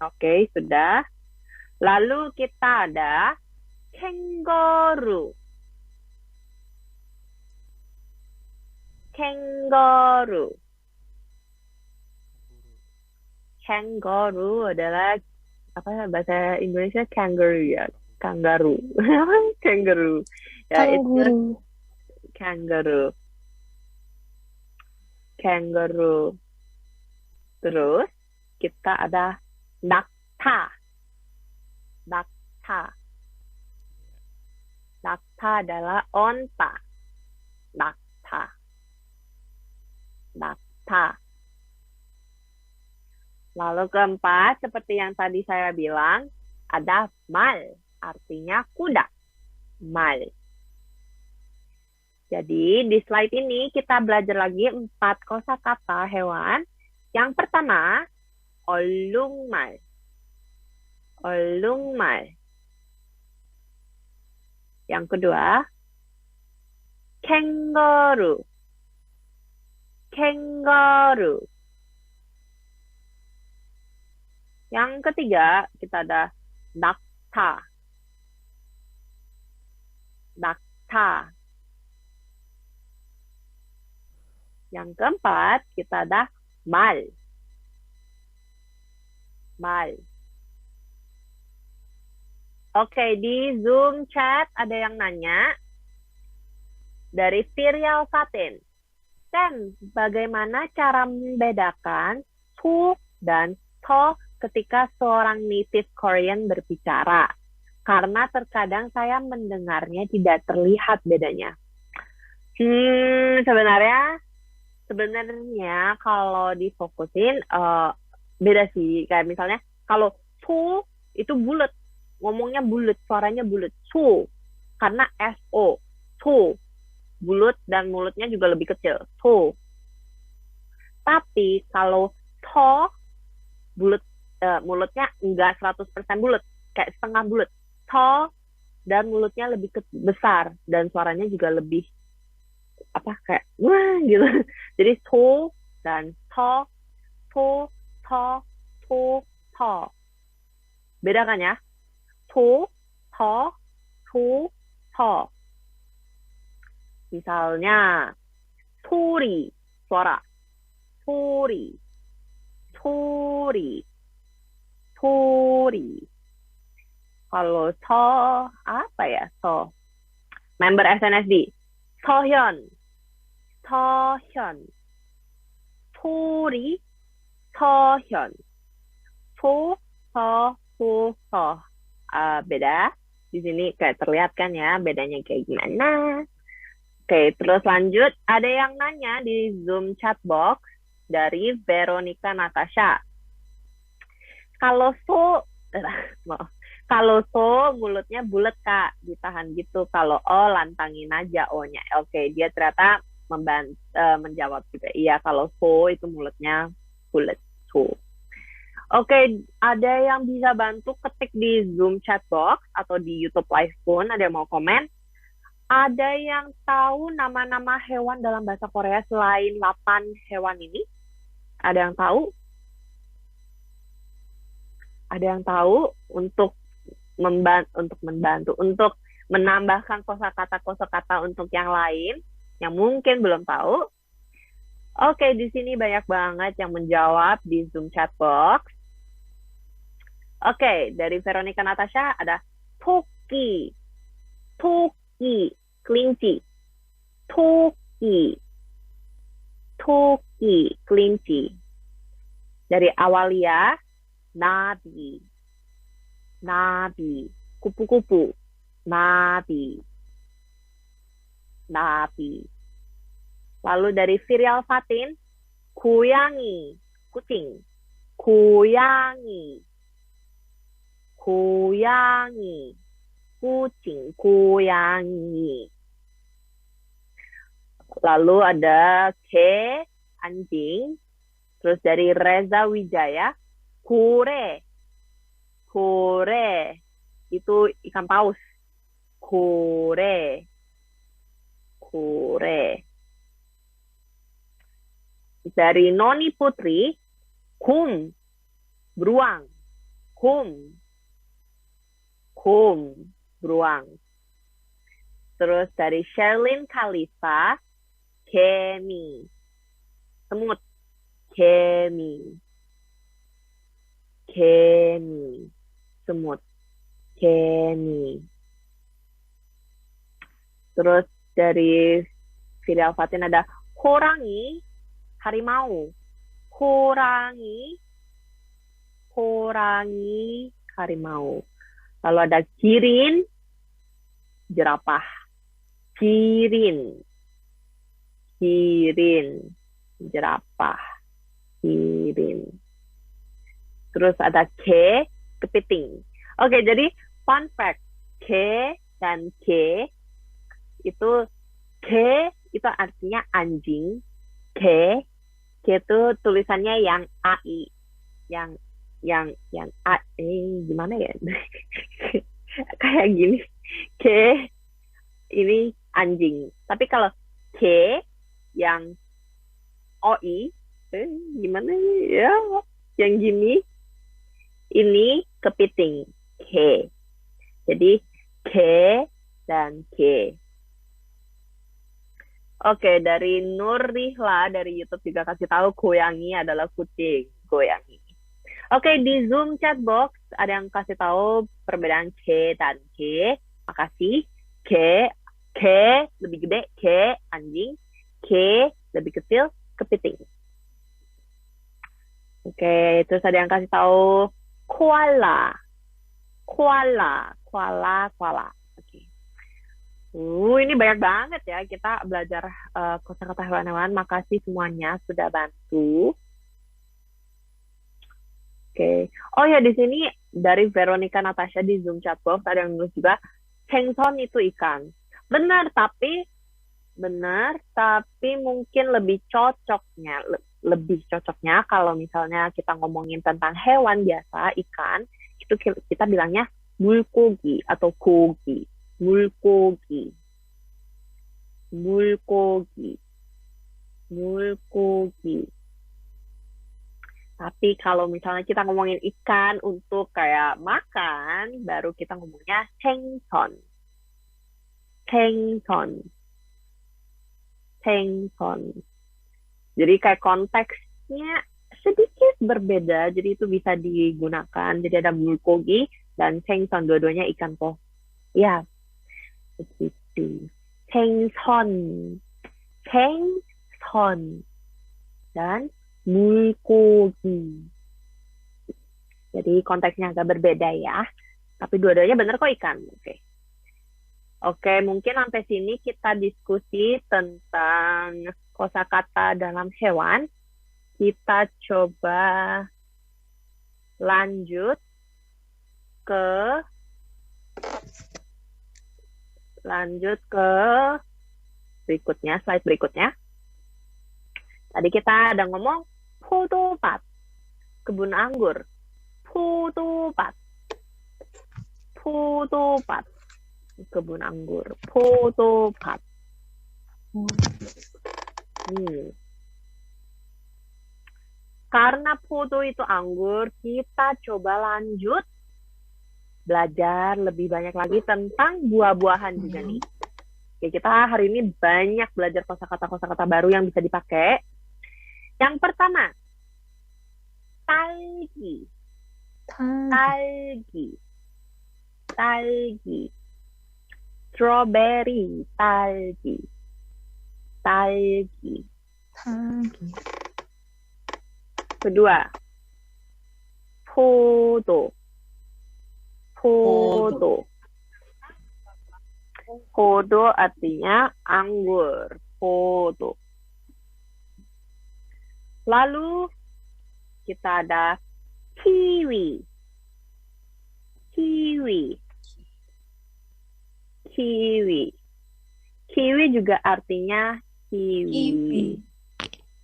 Oke, sudah. Lalu kita ada kangaroo. Kangaroo. Kangaroo adalah apa bahasa Indonesia kangaroo ya. Kangaroo. Kangaroo. Ya, itu Kangguru. kangaroo. Kangaroo. Terus kita ada nakta. Nakta. Nakta adalah onta. Nakta. Nakta. Lalu keempat, seperti yang tadi saya bilang, ada mal, artinya kuda. Mal. Jadi di slide ini kita belajar lagi 4 kosakata hewan. Yang pertama, olungmal. Olungmal. Yang kedua, kangaroo. Kangaroo. Yang ketiga, kita ada nakta. Nakta. Yang keempat, kita ada mal. Mal. Oke, di Zoom chat ada yang nanya dari Virial Fatin. Sen, bagaimana cara membedakan su dan to ketika seorang native Korean berbicara? Karena terkadang saya mendengarnya tidak terlihat bedanya. Sebenarnya kalau difokusin beda sih. Kayak misalnya kalau su itu bulat, ngomongnya bulat, suaranya bulat. Su karena SO, su bulat dan mulutnya juga lebih kecil. Su. Tapi kalau to bulat, mulutnya enggak 100% bulat, kayak setengah bulat. To dan mulutnya lebih besar dan suaranya juga lebih apa kayak wah gitu. Jadi to dan to, to, to, to, to. Beda kan ya? To, to, to, to. Misalnya turi, suara. Turi, turi, turi. Kalau to, apa ya to? Member SNSD. Tohyun, Tohyun. Turi, Tohyun. To, to, to. Beda. Di sini kayak terlihat kan ya bedanya kayak gimana. Oke, terus lanjut. Ada yang nanya di Zoom chat box dari Veronica Natasha. Kalau so, maaf. Kalau so mulutnya bulat Kak, ditahan gitu. Kalau o lantangin aja o-nya. Oke, dia ternyata menjawab juga. Iya, kalau so itu mulutnya bulat. So. Oke, ada yang bisa bantu ketik di Zoom chat box atau di YouTube live pun ada yang mau komen. Ada yang tahu nama-nama hewan dalam bahasa Korea selain 8 hewan ini? Ada yang tahu? Ada yang tahu untuk menambahkan kosakata untuk yang lain yang mungkin belum tahu? Oke, di sini banyak banget yang menjawab di Zoom chat box. Oke, dari Veronica Natasha ada toki, toki, kelinci, toki, toki, kelinci. Dari Awalia, nabi, nabi, kupu-kupu, nabi, nabi. Lalu dari Virial Fatin, kuyangi, kucing, kuyangi, kuyangi, kucing, kuyangi. Lalu ada ke, anjing. Terus dari Reza Wijaya, kure, kure. Itu ikan paus. Kure, kure. Dari Noni Putri, kum, beruang, 곰, beruang. Terus dari Sherlyn Khalifa, 개미, semut, 개미, semut, 개미. Terus dari Fidel Fatin ada horangi, harimau, horangi, harimau. Lalu ada kirin, jerapah, kirin, jerapah, kirin. Terus ada kepiting. Oke, jadi fun fact, dan itu itu artinya anjing. Itu tulisannya yang AI, yang A, gimana ya? Kayak gini. Ini anjing. Tapi kalau yang OI, gimana ya? Yang gini, ini kepiting. Jadi dan Oke, dari Nurrihla dari YouTube juga kasih tahu goyangi adalah kucing, goyangi. Oke, di Zoom chat box ada yang kasih tahu perbedaan dan Makasih. Lebih gede, anjing. Lebih kecil, kepiting. Oke, terus ada yang kasih tahu koala. Oke. Ini banyak banget ya kita belajar kosakata hewan-hewan. Makasih semuanya sudah bantu. Oke. Oh ya, di sini dari Veronica Natasha di Zoom chat box ada yang nulis juga 생선 itu ikan. Benar, tapi mungkin lebih cocoknya kalau misalnya kita ngomongin tentang hewan biasa, ikan, itu kita bilangnya 물고기 atau 고기. 물고기. Tapi kalau misalnya kita ngomongin ikan untuk kayak makan, baru kita ngomongnya 생선. Jadi kayak konteksnya sedikit berbeda, jadi itu bisa digunakan. Jadi ada 물고기 dan 생선, dua-duanya ikan po. Ya, begitu. 생선 dan 물고기. Jadi konteksnya agak berbeda ya. Tapi dua-duanya benar kok ikan. Oke, mungkin sampai sini kita diskusi tentang kosakata dalam hewan. Kita coba lanjut ke berikutnya, slide berikutnya. Tadi kita ada ngomong 포도밭, kebun anggur. 포도밭, kebun anggur. 포도밭. Karena 포도 itu anggur, kita coba lanjut belajar lebih banyak lagi tentang buah-buahan juga nih. Oke, kita hari ini banyak belajar kosakata baru yang bisa dipakai. Yang pertama, 딸기. Strawberry, 딸기. Kedua, 포도. Podo artinya anggur. Podo. Lalu kita ada kiwi. Kiwi juga artinya kiwi.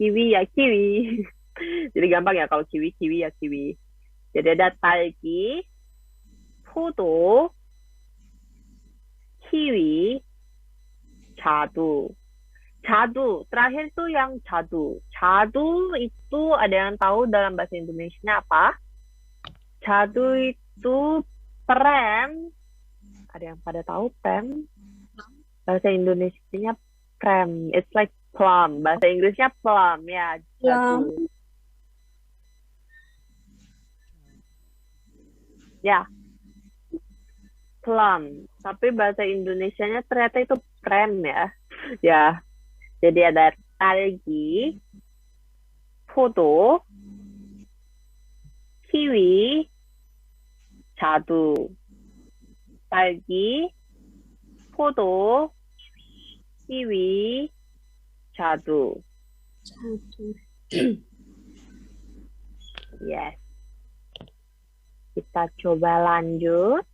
Kiwi ya kiwi. Jadi gampang ya kalau kiwi ya kiwi. Jadi ada 딸기, 포도, kiwi, 자두. Terakhir tuh yang jadu. Jadu itu ada yang tahu dalam bahasa Indonesia apa? Jadu itu prem. Ada yang pada tahu prem? Bahasa Indonesianya prem. It's like plum. Bahasa Inggrisnya plum ya. Jadu. Ya. Plum. Tapi bahasa Indonesianya ternyata itu prem ya. Ya. Jadi ada 딸기, 포도, 키위, 자두. 딸기, 포도, 키위, 자두. Yes. Kita coba lanjut.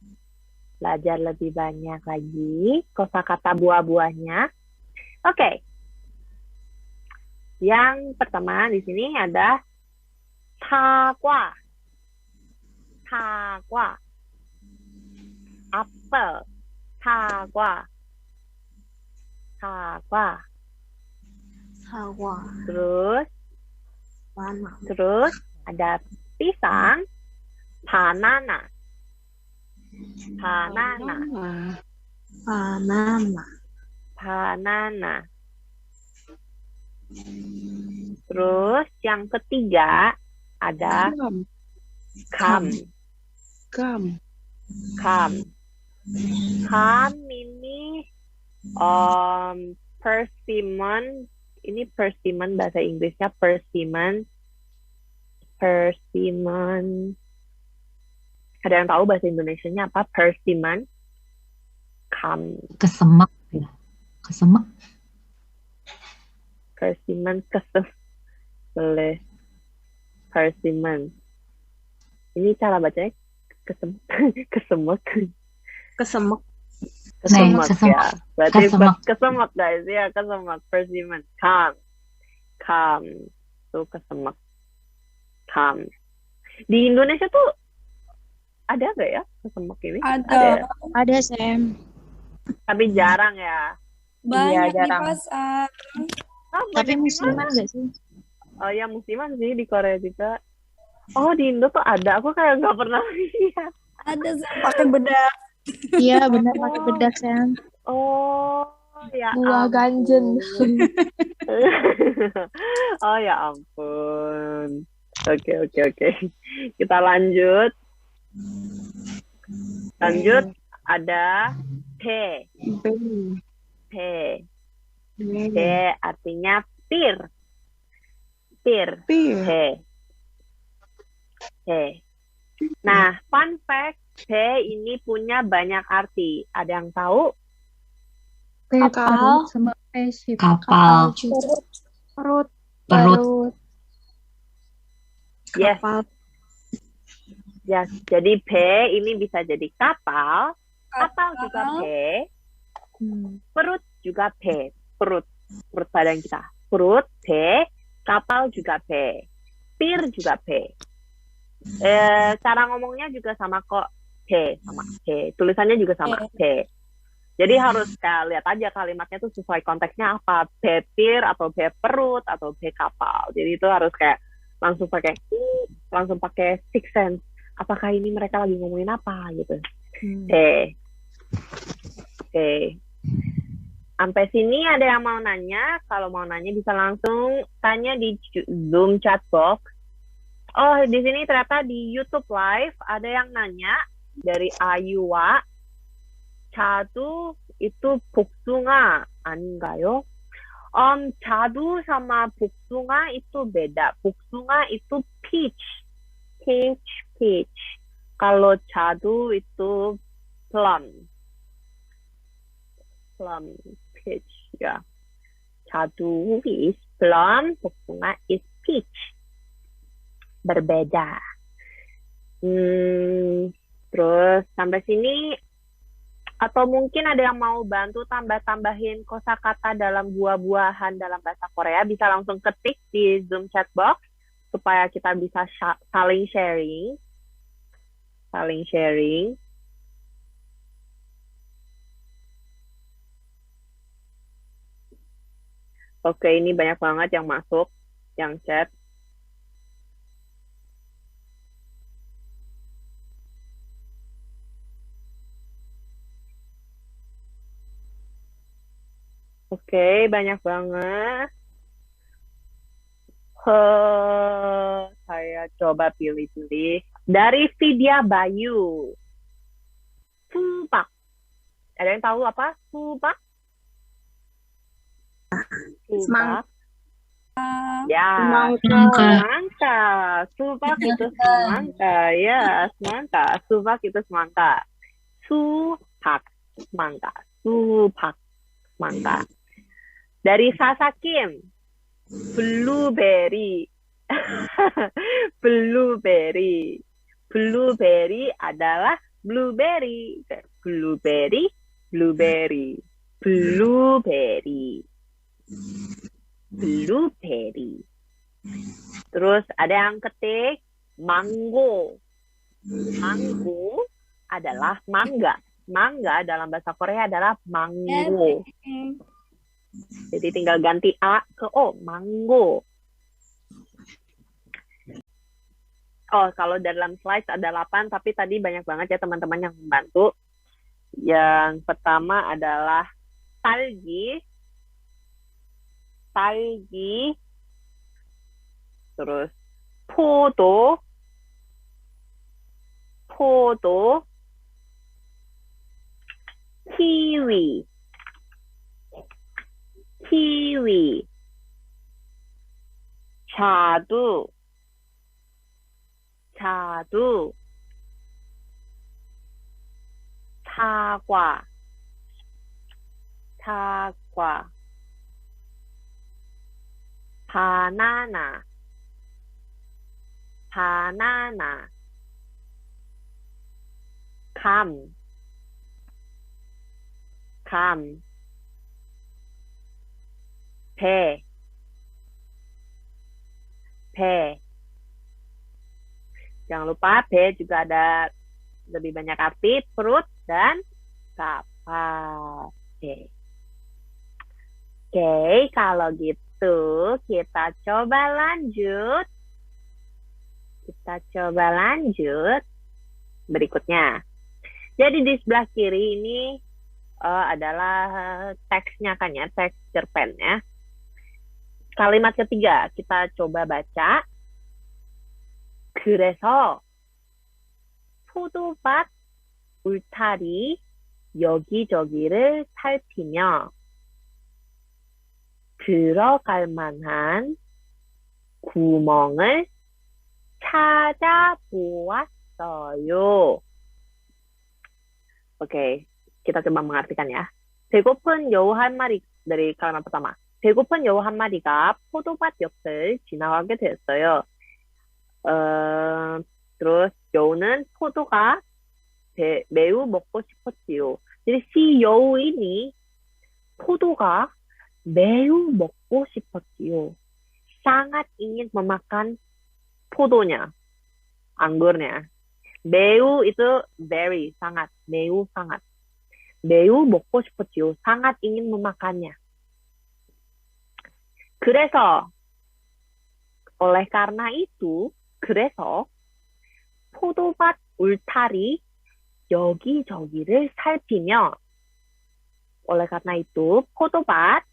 Belajar lebih banyak lagi kosakata buah-buahnya. Oke. Yang pertama di sini ada 사과. 사과. apel. 사과. 사과. 사과. Terus ada pisang. Banana. Banana. Banana. Banana. Terus yang ketiga ada gum. Gum. Gum. Gum ini persimmon. Ini persimmon bahasa Inggrisnya persimmon. Persimmon. Ada yang tahu bahasa Indonesianya apa? Persimmon. Gum. Kesemek ya. Kesemek. Persimmon boleh. Persimmon. Ini cara bacanya kesemek. Kesemek. Kesemek. Kesemek kesemek. ya. Berarti Kesemek. kesemek guys ya, kesemek. Persimmon. Gum. Itu kesemek. Gum. Di Indonesia tuh ada nggak ya kesemek ini? Ada. ya? Ada, Sam. Tapi jarang ya. Banyak di jarang. pasar. Tapi banyak musiman gimana? nggak sih? Oh ya musiman sih di Korea juga. Oh di Indo tuh ada. Aku kayak nggak pernah lihat. Ada pakai bedak. Iya, benar pakai bedak, Sam. Oh ya Buah ampun. ganjen. Oh ya ampun. Oke. Kita lanjut. Ada teh. Teh. Teh artinya pir. Teh. Nah, fun fact, teh ini punya banyak arti. Ada yang tahu? Kapal. Sama spaceship. Kapal. Perut. Yes. Kapal. Yes. Jadi P ini bisa jadi kapal juga P, perut juga P, perut badan kita. Perut P, kapal juga P, pir juga P. Cara ngomongnya juga sama kok, P sama P. Tulisannya juga sama P. Jadi harus kayak lihat aja kalimatnya tuh sesuai konteksnya apa, P pir atau P perut atau P kapal. Jadi itu harus kayak langsung pakai sixth sense. Apakah ini mereka lagi ngomongin apa gitu. Oke. Sampai sini ada yang mau nanya? Kalau mau nanya bisa langsung tanya di Zoom chat box. Oh, di sini ternyata di YouTube Live ada yang nanya dari Ayuwa. 자두 itu 복숭아 아닌가요? 자두 sama 복숭아 itu beda. 복숭아 itu peach. Kalau 자두 itu plum, peach ya. 자두 is plum, 복숭아 is peach. Berbeda. Terus sampai sini atau mungkin ada yang mau bantu tambahin kosakata dalam buah-buahan dalam bahasa Korea, bisa langsung ketik di Zoom chat box supaya kita bisa saling sharing. Oke, ini banyak banget yang masuk, yang chat. Oke, banyak banget. Saya coba pilih-pilih. Dari Vidya Bayu. Supak. Ada yang tahu apa? Supak? Supak. Ya, Semangka. semangka. Supak itu semangka. Ya, semangka. Supak itu semangka. Supak. Semangka. Supak. Semangka. Dari Sasa Kim. Blueberry. Blueberry. Blueberry adalah blueberry. Blueberry. Blueberry. Blueberry. Blueberry. Terus ada yang ketik mango. Mango adalah mangga. Mangga dalam bahasa Korea adalah mango. Jadi tinggal ganti A ke O, mango. Oh, kalau dalam slide ada 8, tapi tadi banyak banget ya teman-teman yang membantu. Yang pertama adalah talgi. Talgi. Terus 포도. 포도. 키위. 키위. 자두. 자두. 사과. 사과. 바나나. 바나나. 감. 감. 배. 배. Jangan lupa B juga ada lebih banyak arti, perut dan kapal. Oke. Oke, kalau gitu kita coba lanjut. Kita coba lanjut berikutnya. Jadi di sebelah kiri ini adalah teksnya kan ya, teks cerpennya. Kalimat ketiga kita coba baca. 그래서 포도밭 울타리 여기저기를 살피며 들어갈 만한 구멍을 찾아보았어요. Oke, kita coba mengartikan ya. 배고픈 여우 한 마리, dari kalimat pertama. 배고픈 여우 한 마리가 포도밭 옆을 지나가게 됐어요. terus 여우는 포도가 매우 먹고 싶었지요. Jadi si 여우 ini 포도가 매우 먹고 싶었지요. Sangat ingin memakan 포도nya, anggurnya. 매우 itu very, sangat, 매우 sangat. 매우 먹고 싶었지요. sangat ingin memakannya. 그래서 oleh karena itu 그래서 포도밭 울타리 여기저기를 살피며 oleh karena itu 포도밭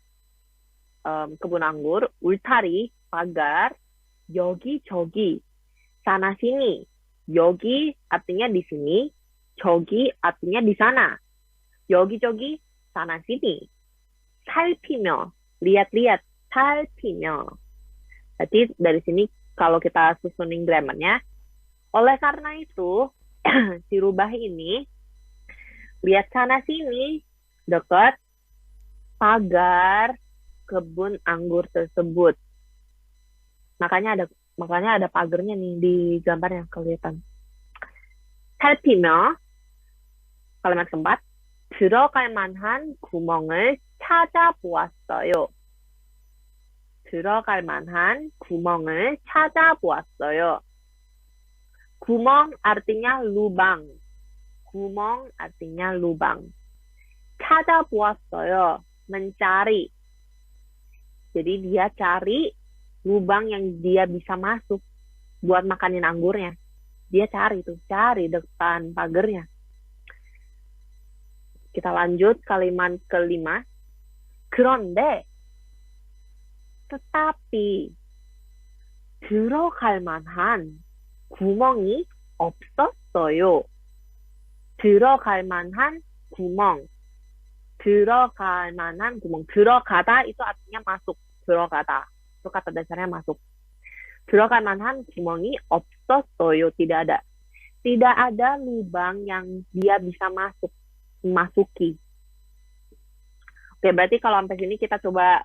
kebun anggur 울타리 pagar 여기저기 sana sini 여기 artinya di sini 저기 artinya di sana 여기저기 sana sini 살피며 lihat-lihat 살피며 berarti dari sini kalau kita susunin grammarnya, oleh karena itu, si rubah ini, lihat sana sini, dekat pagar kebun anggur tersebut. Makanya ada pagarnya nih di gambar yang kelihatan. 살피며, kalimat keempat, 들어갈 만한 구멍을 찾아보았어요. 들어갈 만한 구멍을 찾아보았어요. 구멍 artinya lubang. 구멍 artinya lubang. 찾아보았어요. mencari. Jadi dia cari lubang yang dia bisa masuk buat makanin anggurnya. Dia cari depan pagernya. Kita lanjut kalimat kelima. 그런데 tetapi 들어갈 만한 구멍이 없었어요. 들어갈 만한 구멍. 들어갈 만한 구멍. 들어가다 itu artinya masuk. 들어가다. Itu kata dasarnya masuk. 들어갈 만한 구멍이 없었어요. Tidak ada. Tidak ada lubang yang dia bisa masuki. Oke, berarti kalau sampai sini kita coba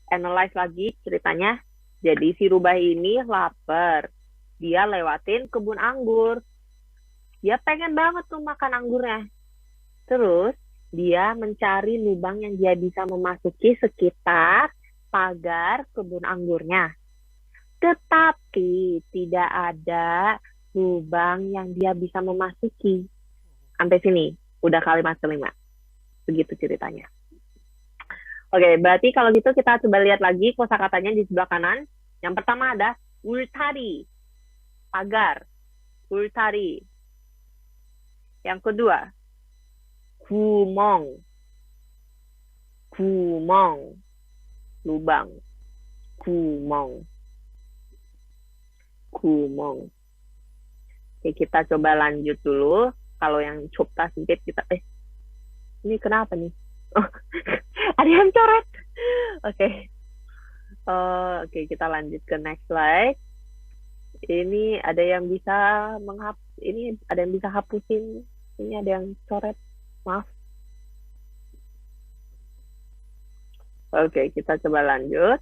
analyze lagi ceritanya. Jadi si Rubah ini lapar. Dia lewatin kebun anggur. Dia pengen banget tuh makan anggurnya. Terus dia mencari lubang yang dia bisa memasuki sekitar pagar kebun anggurnya. Tetapi tidak ada lubang yang dia bisa memasuki. Sampai sini, udah kalimat kelima. Begitu ceritanya. Oke, berarti kalau gitu kita coba lihat lagi kosakatanya di sebelah kanan. Yang pertama ada 울타리, pagar, 울타리. Yang kedua, 구멍, 구멍, lubang, 구멍, 구멍. Oke, kita coba lanjut dulu. Kalau yang 좁다 sempit kita, ini kenapa nih? Oh, ada yang coret. Oke. Oke, kita lanjut ke next slide. Ini ada yang bisa ini ada yang bisa hapusin. Ini ada yang coret. Maaf. Oke, kita coba lanjut.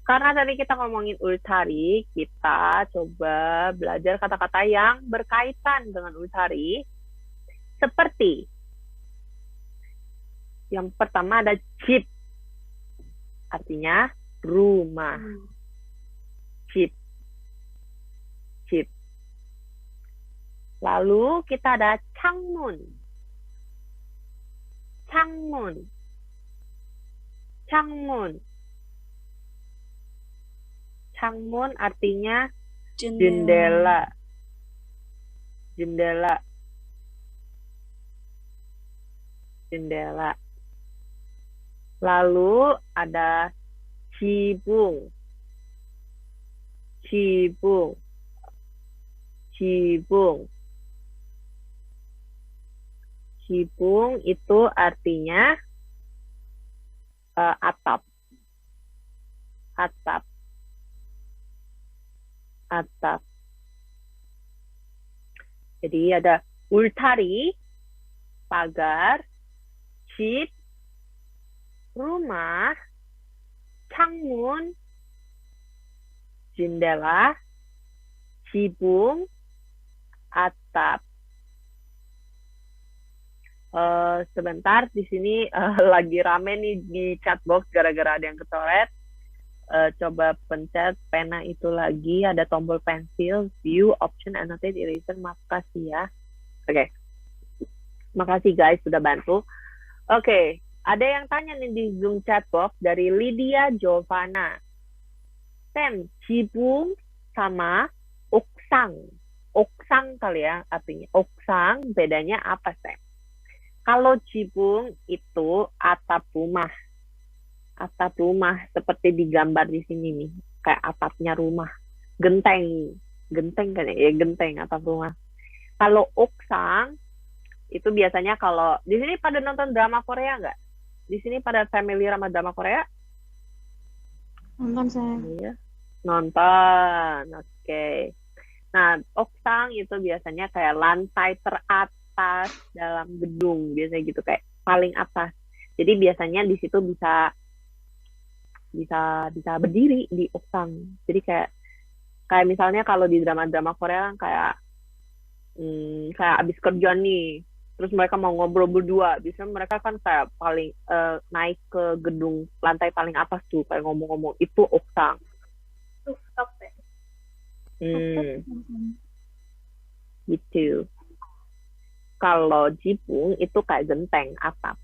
Karena tadi kita ngomongin 울타리, kita coba belajar kata-kata yang berkaitan dengan 울타리. Seperti yang pertama ada 집, artinya rumah. 집, 집. Lalu kita ada 창문, 창문, 창문. 창문 artinya jendela, jendela, jendela. Lalu ada 지붕, 지붕, 지붕. 지붕 itu artinya atap, atap, atap. Jadi ada 울타리, pagar, 집, rumah, 창문, jendela, 지붕, atap. Sebentar, di sini lagi rame nih di chat box gara-gara ada yang kecoret. Coba pencet pena itu lagi, ada tombol pensil, view, option, annotate, eraser. Makasih ya. Oke. Makasih guys sudah bantu. Oke, ada yang tanya nih di Zoom chat box dari Lydia Giovanna. Sam, 지붕 sama 옥상. 옥상 kali ya artinya. 옥상 bedanya apa, Sam? Kalau 지붕 itu atap rumah. Atap rumah seperti digambar di sini nih, kayak atapnya rumah. Genteng, genteng kan ya, genteng atap rumah. Kalau 옥상 itu biasanya kalau di sini pada nonton drama Korea nggak? Di sini pada familiar sama drama Korea? Nonton saya. Iya. Nonton, oke. Nah, 옥상 itu biasanya kayak lantai teratas dalam gedung, biasanya gitu kayak paling atas. Jadi biasanya di situ bisa berdiri di 옥상. Jadi kayak misalnya kalau di drama-drama Korea kan kayak abis kerja nih, terus mereka mau ngobrol berdua, biasanya mereka kan kayak paling naik ke gedung lantai paling atas tuh kayak ngomong-ngomong, itu 옥상. Gitu. Kalau 지붕 itu kayak genteng atap,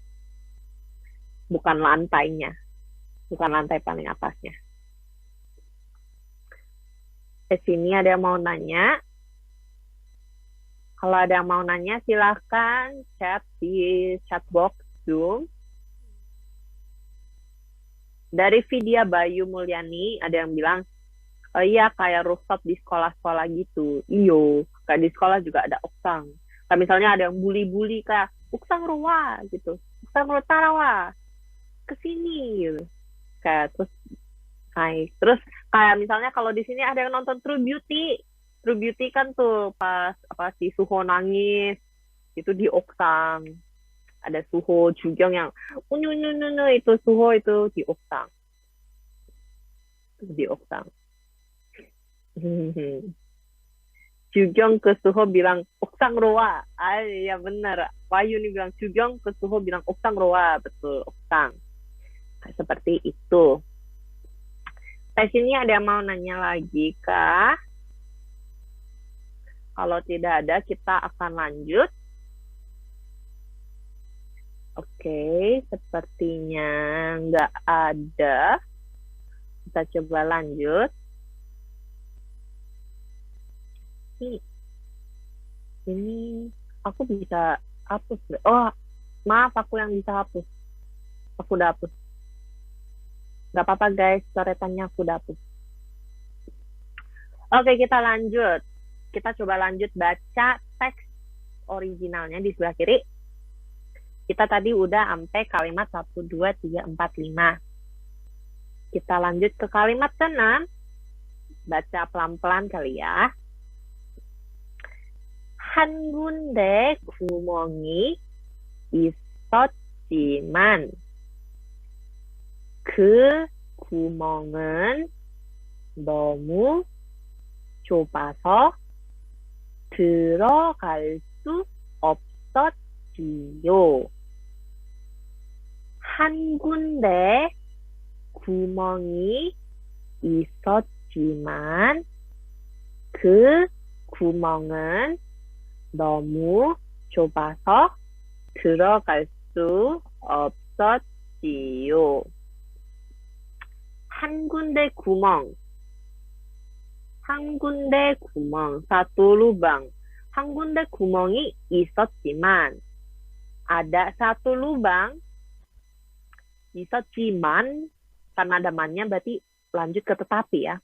bukan lantainya. Bukan lantai paling atasnya. Di sini ada yang mau nanya. Kalau ada yang mau nanya, silahkan chat di chat box Zoom. Dari Vidya Bayu Mulyani ada yang bilang, oh iya kayak rooftop di sekolah-sekolah gitu. Iyo, kayak di sekolah juga ada oksang. Kayak misalnya ada yang bully-bully kayak uksang ruwa gitu. Uksang rotarawa kesini gitu. Kayak terus naik. Terus kayak misalnya kalau di sini ada yang nonton True Beauty. True Beauty kan tuh pas apa si Suho nangis itu di oksang. Ada Suho Jugyong yang unyu itu Suho itu di oksang. Di oksang. Jugyong ke Suho bilang oksang roa. Ah ya benar. Wahyu nih bilang Jugyong ke Suho bilang oksang roa. Betul, oksang. Seperti itu. Di sini ada yang mau nanya lagi kah? Kalau tidak ada, kita akan lanjut. Oke, sepertinya nggak ada. Kita coba lanjut. Ini aku bisa hapus. Oh, maaf aku yang bisa hapus. Aku udah hapus. Nggak apa-apa guys, coretannya aku udah hapus. Oke, kita lanjut. Kita coba lanjut baca teks originalnya di sebelah kiri. Kita tadi udah sampai kalimat 1, 2, 3, 4, 5. Kita lanjut ke kalimat ke-6. Baca pelan-pelan kali ya. 한 군데 구멍이 있었지만 그 구멍은 너무 좁아서 들어갈 수 없었지요. 한 군데 구멍이 있었지만 그 구멍은 너무 좁아서 들어갈 수 없었지요. 한 군데 구멍. 한 군데 구멍. satu lubang. 한 군데 구멍이 있었지만. Ada satu lubang. 있었지만. Karena ada mannya berarti lanjut ke tetapi ya.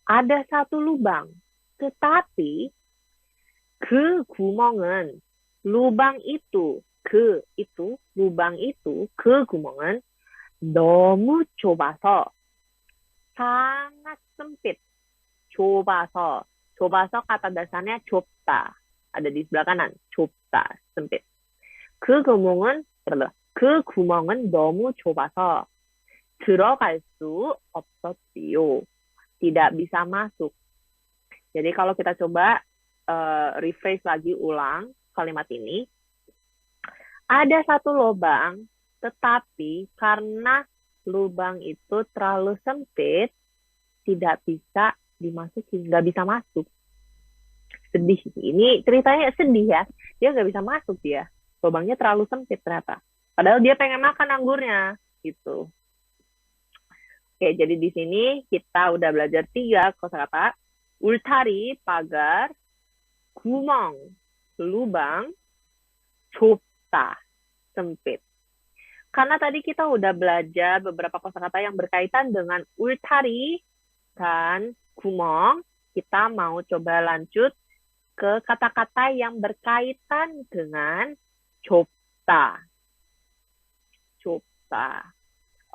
Ada satu lubang. Tetapi 그 구멍은 lubang itu lubang itu 그 구멍은 너무 좁아서 sangat sempit. 좁아서 kata dasarnya 좁다. Ada di sebelah kanan. 좁다, sempit. 그 구멍은 너무 좁아서 들어갈 수 없었지요. Tidak bisa masuk. Jadi kalau kita coba rephrase lagi ulang kalimat ini. Ada satu lubang, tetapi karena lubang itu terlalu sempit, tidak bisa dimasuki, nggak bisa masuk. Sedih. Ini ceritanya sedih ya. Dia nggak bisa masuk dia. Lubangnya terlalu sempit ternyata. Padahal dia pengen makan anggurnya. Gitu. Oke, jadi di sini kita udah belajar 3 kosakata. 울타리, pagar, 구멍, lubang, 좁다, sempit. Karena tadi kita udah belajar beberapa kosakata yang berkaitan dengan ultari dan 구멍, kita mau coba lanjut ke kata-kata yang berkaitan dengan 좁다. 좁다.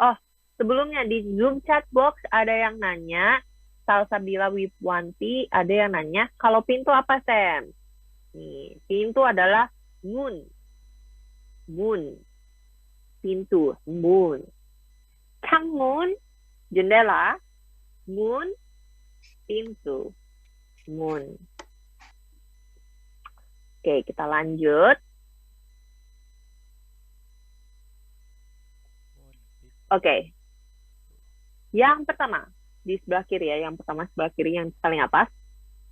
Oh, sebelumnya di Zoom chat box ada yang nanya, Salsabila Wipwanti ada yang nanya, kalau pintu apa, Sam? Nih, pintu adalah mun. Mun. Pintu, mun. 창문, jendela. Mun, pintu. Mun. Oke, kita lanjut. Oke. Yang pertama. Di sebelah kiri ya, yang pertama sebelah kiri yang paling atas,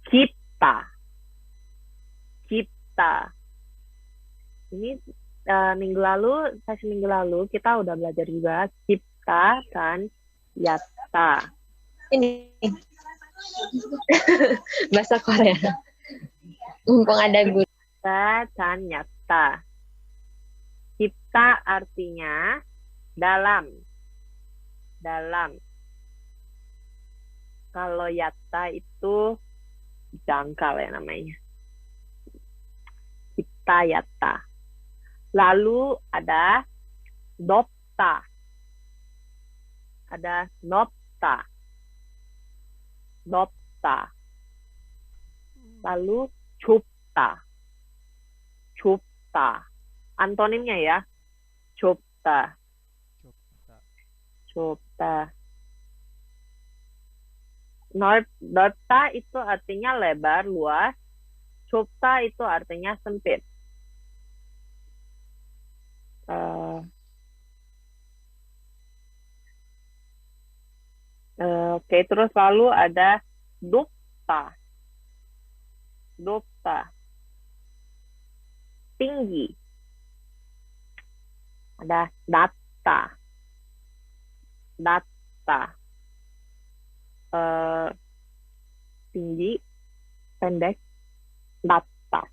kita. Ini sesi minggu lalu kita udah belajar juga cipta dan yata. Ini bahasa Korea. Mumpung ada guru. Cipta dan yata. Cipta artinya dalam. dalam. Kalau yatta itu jangkal ya namanya. Kita yatta. Lalu ada nopta. Ada nopta. Nopta. Lalu cupta. Cupta. Antonimnya ya. Cupta. Cupta. Nopta itu artinya lebar, luas. Cupta itu artinya sempit. Oke, terus lalu ada dupta. Dupta. Tinggi. Ada datta. Datta. Tinggi, pendek, datta.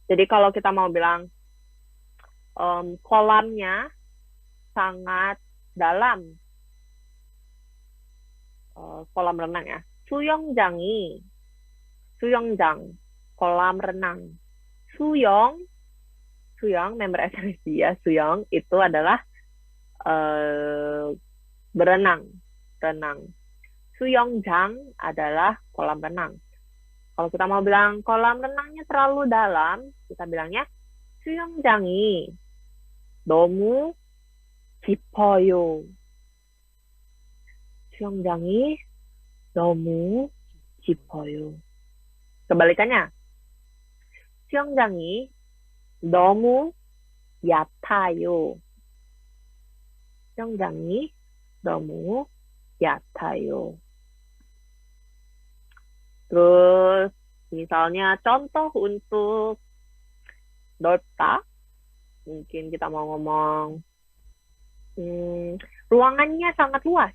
Jadi kalau kita mau bilang kolamnya sangat dalam, kolam renang ya. 수영장이, 수영장, kolam renang. Suyong, member SNSD ya. Suyong itu adalah berenang, renang. Suyongjang adalah kolam renang. Kalau kita mau bilang kolam renangnya terlalu dalam, kita bilangnya 수영장이 너무 깊어요. 수영장이 너무 깊어요. Kebalikannya, 수영장이 너무 얕아요. 수영장이 너무 얕아요. Terus misalnya contoh untuk 넓다, mungkin kita mau ngomong ruangannya sangat luas.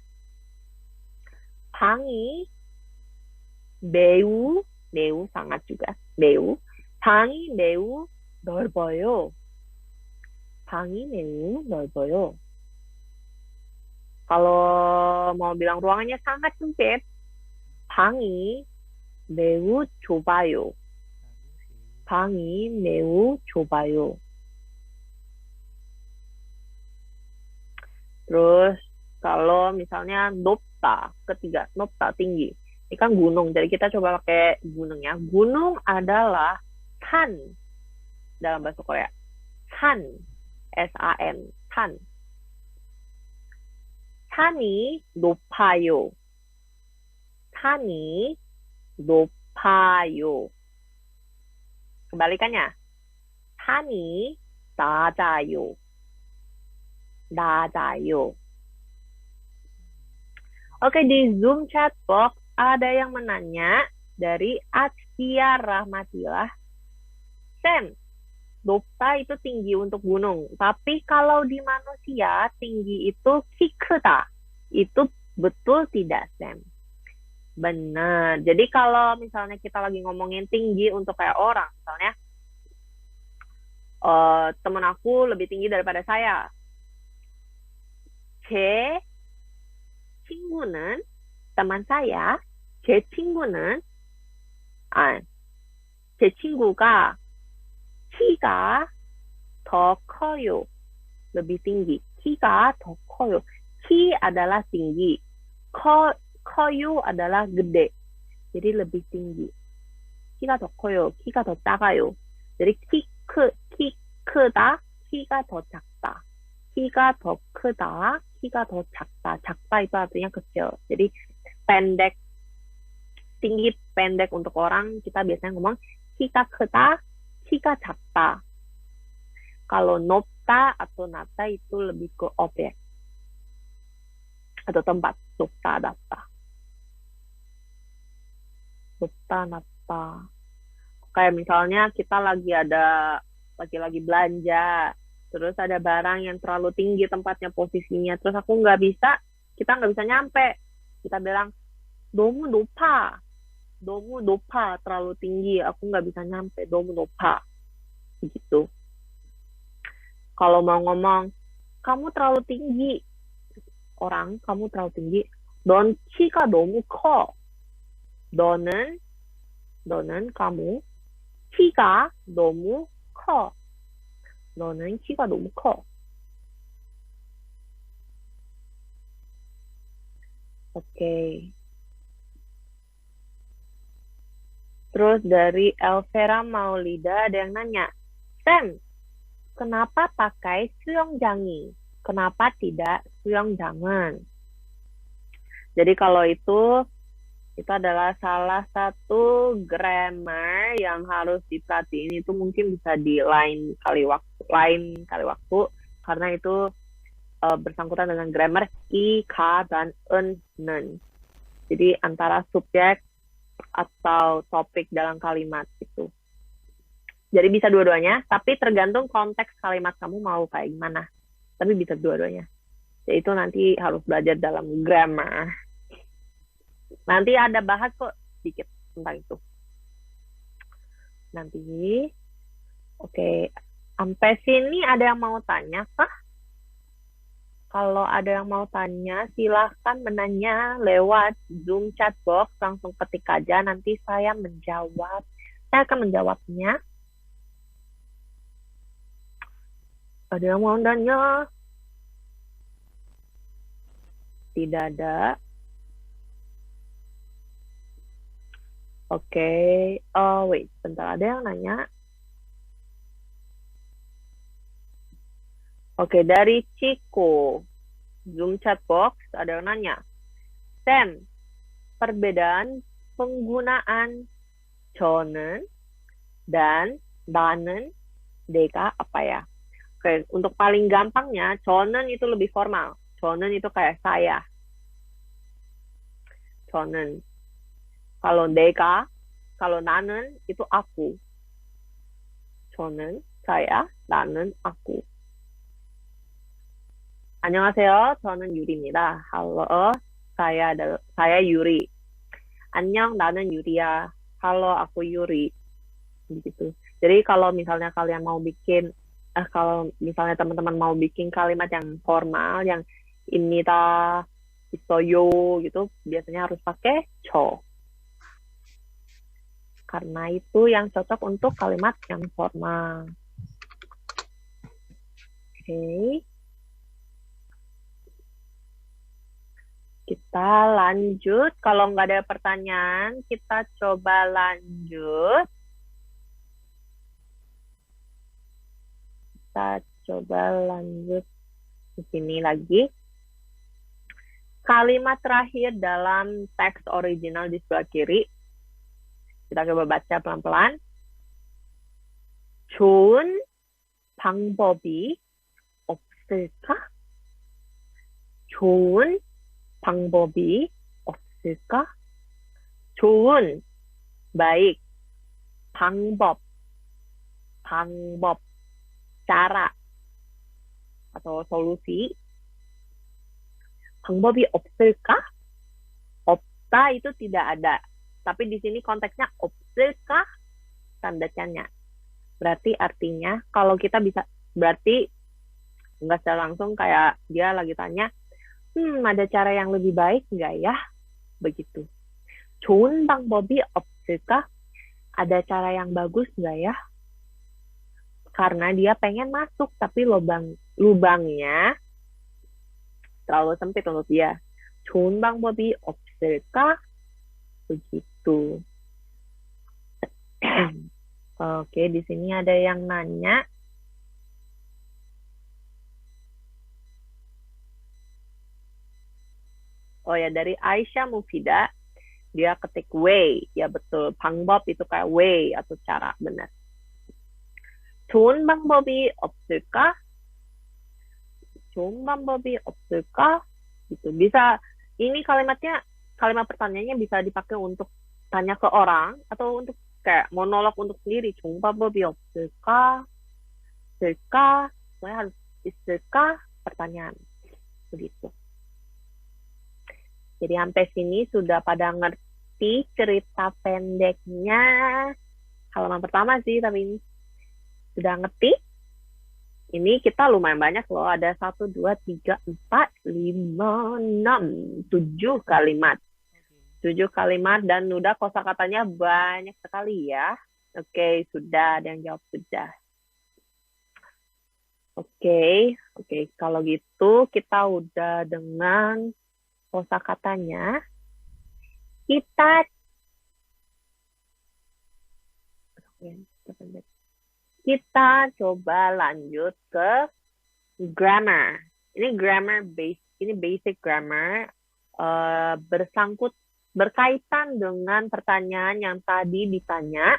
방이 매우 sangat juga. 매우. 방이 매우 넓어요. 방이 매우 넓어요. Kalau mau bilang ruangannya sangat sempit, 방이 매우 좁아요. 방이 매우 좁아요. Terus kalau misalnya 높다, ketiga, 높다 tinggi. Ini kan gunung, jadi kita coba pakai gunung ya. Gunung adalah 산 dalam bahasa Korea. 산, S-A-N, 산. 산이 높아요. 산이 높아요. Kebalikannya, 산이 낮아요. 낮아요. Oke, di Zoom chat box ada yang menanya dari Askia Rahmatillah. Sam, 높다 itu tinggi untuk gunung. Tapi kalau di manusia, tinggi itu 키 크다. Itu betul tidak, Sam? Benar. Jadi kalau misalnya kita lagi ngomongin tinggi untuk kayak orang, misalnya teman aku lebih tinggi daripada saya. 제 친구는, teman saya, 제 친구는, 제 친구가 키가 더 커요. lebih tinggi. 키가 더 커요. 키 adalah tinggi. 커요 adalah gede. jadi lebih tinggi. 키가 더 커요. 키가 더 작아요. jadi 키 크다, 키가 더 작다. 키가 더 크다, 키가 더 작다. 작다 itu artinya kecil. Jadi pendek, tinggi, pendek untuk orang, kita biasanya ngomong 키가 크다, 키가 작다. Kalau 높다 atau 낮다 itu lebih ke objek atau tempat. 높다, 낮다. 높다, 낮다. Kayak misalnya kita lagi belanja, terus ada barang yang terlalu tinggi tempatnya, posisinya, terus kita nggak bisa nyampe. Kita bilang 너무 높아, terlalu tinggi, aku nggak bisa nyampe, 너무 높아, gitu. Kalau mau ngomong kamu terlalu tinggi, orang, kamu terlalu tinggi. 넌 키가 너무 커. 너는 kamu 키가 너무 커. 너는 키가 너무 커. Oke. Terus dari Elvera Maulida ada yang nanya, Sam, kenapa pakai 수영장이? Kenapa tidak 수영장은? Jadi kalau itu adalah salah satu grammar yang harus diperhatiin. Itu mungkin bisa di lain kali waktu karena itu bersangkutan dengan grammar i, ka, dan en, nen. Jadi antara subjek atau topik dalam kalimat itu. Jadi bisa dua-duanya, tapi tergantung konteks kalimat kamu mau kayak gimana. Tapi bisa dua-duanya. Yaitu nanti harus belajar dalam grammar. Nanti ada bahas kok sedikit tentang itu. Nanti. Oke. Sampai sini ada yang mau tanya kah? Kalau ada yang mau tanya, silahkan menanya lewat Zoom chat box. Langsung ketik aja, nanti saya menjawab. Saya akan menjawabnya. Ada yang mau tanya? Tidak ada. Oke. Wait, bentar, ada yang nanya. Oke, dari Ciko, Zoom chat box, ada yang nanya. Sam, perbedaan penggunaan 저는 dan 나는, 내가 apa ya? Oke, untuk paling gampangnya, 저는 itu lebih formal. 저는 itu kayak saya. 저는. Kalau 내가, kalau 나는 itu aku. 저는, saya, 나는 aku. 안녕하세요. 저는 유리입니다. Halo, saya Yuri. 안녕, 나는 유리야. Halo, aku Yuri. Begitu. Jadi kalau misalnya kalian mau bikin, kalau misalnya teman-teman mau bikin kalimat yang formal, yang 입니다, 있어요 gitu, biasanya harus pakai 저. Karena itu yang cocok untuk kalimat yang formal. Oke. Kita lanjut. Kalau nggak ada pertanyaan, kita coba lanjut. Kita coba lanjut di sini lagi. Kalimat terakhir dalam teks original di sebelah kiri. Kita coba baca pelan-pelan. 좋은 방법이 없을까? 좋은 방법이 없을까? 좋은, baik. 방법, cara atau solusi. 방법이 없을까? 없다 itu tidak ada. Tapi di sini konteksnya 없을까? Tanda tanya. Berarti artinya kalau kita bisa, berarti nggak secara langsung kayak dia lagi tanya, ada cara yang lebih baik nggak ya? Begitu. 좋은 방법이 없을까? Ada cara yang bagus nggak ya? Karena dia pengen masuk, tapi lubangnya terlalu sempit untuk dia. 좋은 방법이 없을까? Begitu. Oke, di sini ada yang nanya. Oh ya, dari Aisyah Mufida, dia ketik way. Ya betul, 방법 itu kayak way atau cara, benar. 좋은 방법이 없을까? 좋은 방법이 없을까? Gitu. Bisa, ini kalimat pertanyaannya bisa dipakai untuk tanya ke orang atau untuk kayak monolog untuk sendiri. 좋은 방법이 없을까? 있을까? Semuanya harus 있을까? Pertanyaan. Begitu. Jadi sampai sini sudah pada ngerti cerita pendeknya. Halaman pertama sih, tapi ini sudah ngerti. Ini kita lumayan banyak loh. Ada 1, 2, 3, 4, 5, 6, 7 kalimat. 7 kalimat dan udah kosakatanya banyak sekali ya. Oke, sudah. Ada yang jawab sudah. Oke. Kalau gitu kita udah dengan kosakatanya. Kita coba lanjut ke grammar. Ini grammar ini basic grammar berkaitan dengan pertanyaan yang tadi ditanya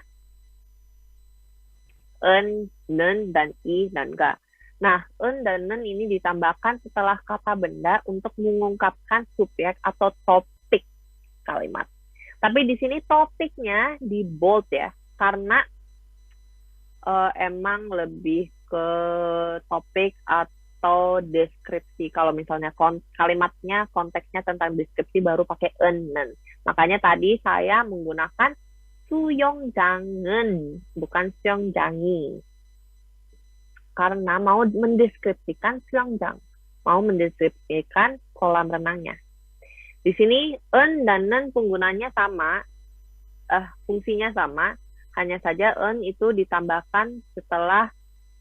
en, nen, dan i, dan ga. Nah, en dan nen ini ditambahkan setelah kata benda untuk mengungkapkan subjek atau topik kalimat. Tapi di sini topiknya di bold ya, karena emang lebih ke topik atau deskripsi. Kalau misalnya kalimatnya, konteksnya tentang deskripsi baru pakai en, nen. Makanya tadi saya menggunakan 수영장은, bukan 수영장이. Karena mau mendeskripsikan 수영장, mau mendeskripsikan kolam renangnya. Di sini en dan nen penggunanya sama, fungsinya sama, hanya saja en itu ditambahkan setelah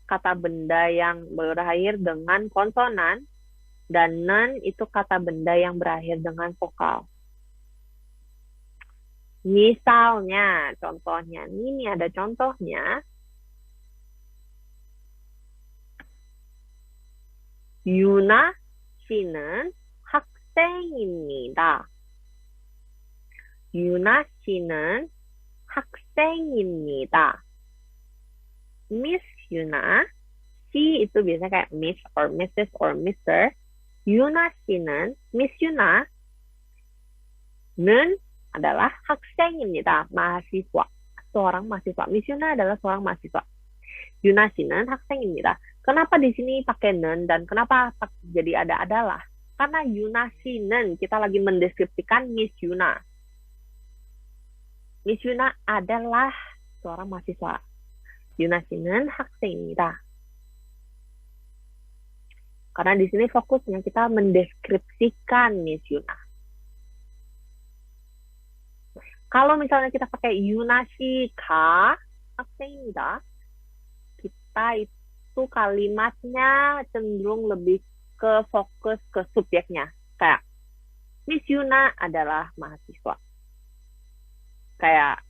kata benda yang berakhir dengan konsonan, dan nen itu kata benda yang berakhir dengan vokal. Misalnya, contohnya, ini ada contohnya. 유나 씨는 학생입니다. 유나 씨는 학생입니다. Miss Yuna, she itu biasanya kayak Miss or Mrs. or Mr. Yuna 씨는, Miss Yuna, 는 adalah 학생입니다. mahasiswa. Seorang mahasiswa. Miss Yuna adalah seorang mahasiswa. Yuna 씨는 학생입니다. Kenapa di sini pakai nen dan kenapa jadi ada adalah? Karena Yuna 씨는 kita lagi mendeskripsikan Miss Yuna. Miss Yuna adalah seorang mahasiswa. Yuna 씨는 학생입니다. Karena di sini fokusnya kita mendeskripsikan Miss Yuna. Kalau misalnya kita pakai Yuna 씨가 학생입니다, kita itu kalimatnya cenderung lebih ke fokus ke subjeknya. Kayak, Miss Yuna adalah mahasiswa. Kayak,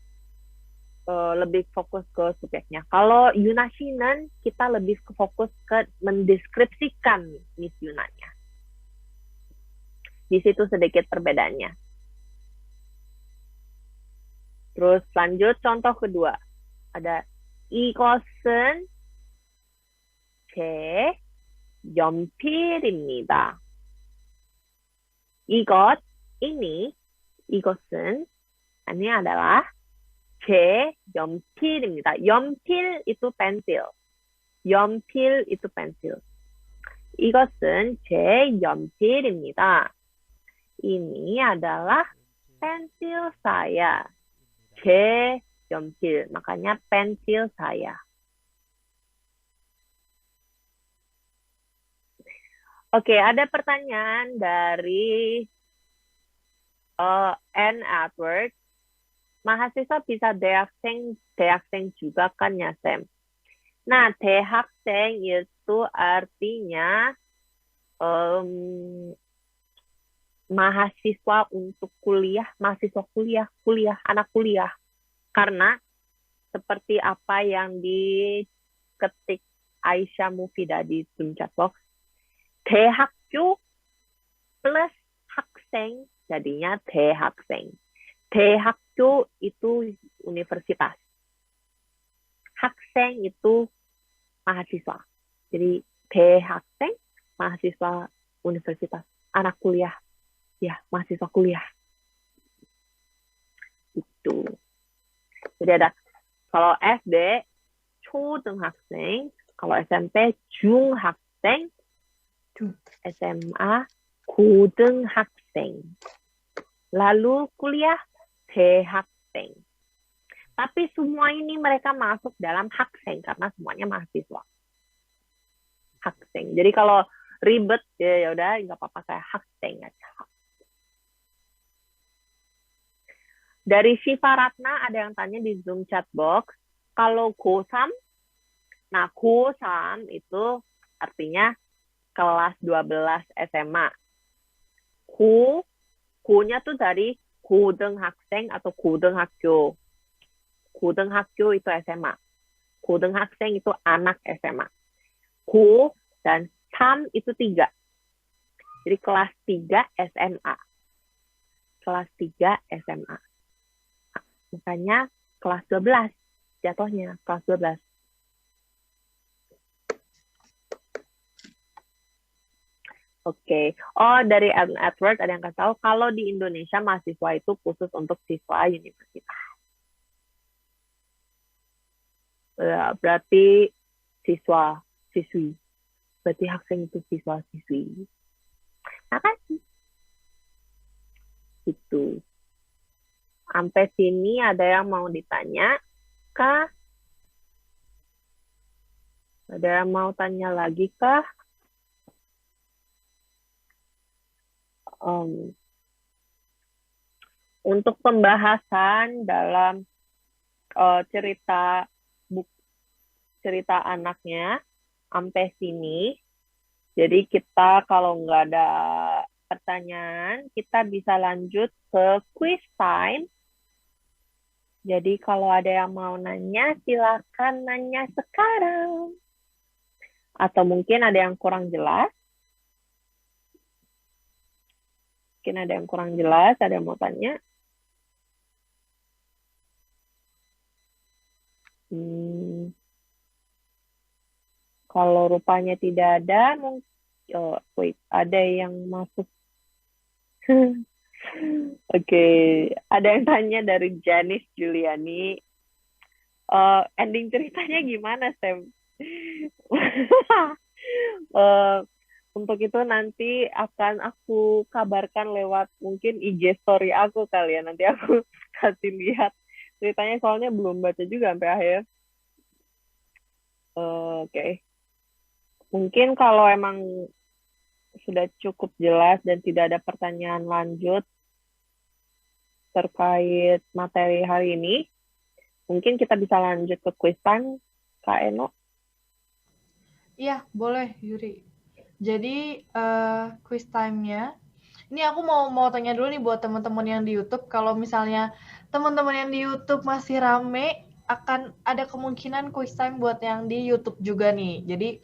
lebih fokus ke subjeknya. Kalau Yuna 씨는, kita lebih fokus ke mendeskripsikan Miss Yunanya. Di situ sedikit perbedaannya. Terus lanjut contoh kedua. Ada 이것은 제 연필입니다. 이것은 ini adalah 제 연필입니다. 연필 itu pensil. 연필 itu pensil. 이것은 제 연필입니다. Ini adalah pensil saya. 제 연필, makanya pensil saya. Oke, ada pertanyaan dari N. Edward. Mahasiswa bisa 대학생 juga kan ya, Sam? Nah, 대학생 itu artinya mahasiswa untuk kuliah, mahasiswa kuliah, anak kuliah. Karena seperti apa yang diketik Aisyah Mufida di Zoom chat box, 대학교 plus 학생 jadinya 대학생. 대학교 itu universitas. 학생 itu mahasiswa. Jadi 대학생 mahasiswa universitas, anak kuliah. Ya, mahasiswa kuliah. Itu. Jadi ada kalau SD 초등학생, kalau SMP 중학생, SMA 고등학생. Lalu kuliah 대학생. Tapi semua ini mereka masuk dalam 학생 karena semuanya mahasiswa. 학생. Jadi kalau ribet ya udah nggak apa-apa kayak 학생 aja. Dari Shiva Ratna ada yang tanya di Zoom chat box, kalau 고3, nah 고3 itu artinya kelas 12 SMA. 고nya tuh dari 고등학생 atau 고등학교. 고등학교 itu SMA. 고등학생 itu anak SMA. 고 dan 3 itu 3. Jadi kelas 3 SMA. Kelas 3 SMA. Makanya kelas 12 jatuhnya, kelas 12. Oke. Oh, dari Edward ada yang kasih tahu kalau di Indonesia mahasiswa itu khusus untuk siswa universitas. Berarti siswi. Berarti 학생 itu siswa-siswi. Makasih. Itu. Sampai sini ada yang mau ditanya, kah? Ada yang mau tanya lagi, kah? Untuk pembahasan dalam cerita anaknya sampai sini. Jadi kita kalau nggak ada pertanyaan, kita bisa lanjut ke quiz time. Jadi kalau ada yang mau nanya, silakan nanya sekarang. Atau mungkin ada yang kurang jelas. Mungkin ada yang kurang jelas, ada yang mau tanya. Kalau rupanya tidak ada, ada yang masuk. Oke, ada yang tanya dari Janice Juliani. Ending ceritanya gimana, Sam? Untuk itu nanti akan aku kabarkan lewat mungkin IG story aku kali ya. Nanti aku kasih lihat ceritanya, soalnya belum baca juga sampai akhir. Oke. Mungkin kalau emang sudah cukup jelas dan tidak ada pertanyaan lanjut terkait materi hari ini, mungkin kita bisa lanjut ke quiz time, Kak Eno. Iya, boleh, Yuri. Jadi, quiz time-nya, ini aku mau tanya dulu nih buat teman-teman yang di YouTube, kalau misalnya teman-teman yang di YouTube masih rame, akan ada kemungkinan quiz time buat yang di YouTube juga nih. Jadi,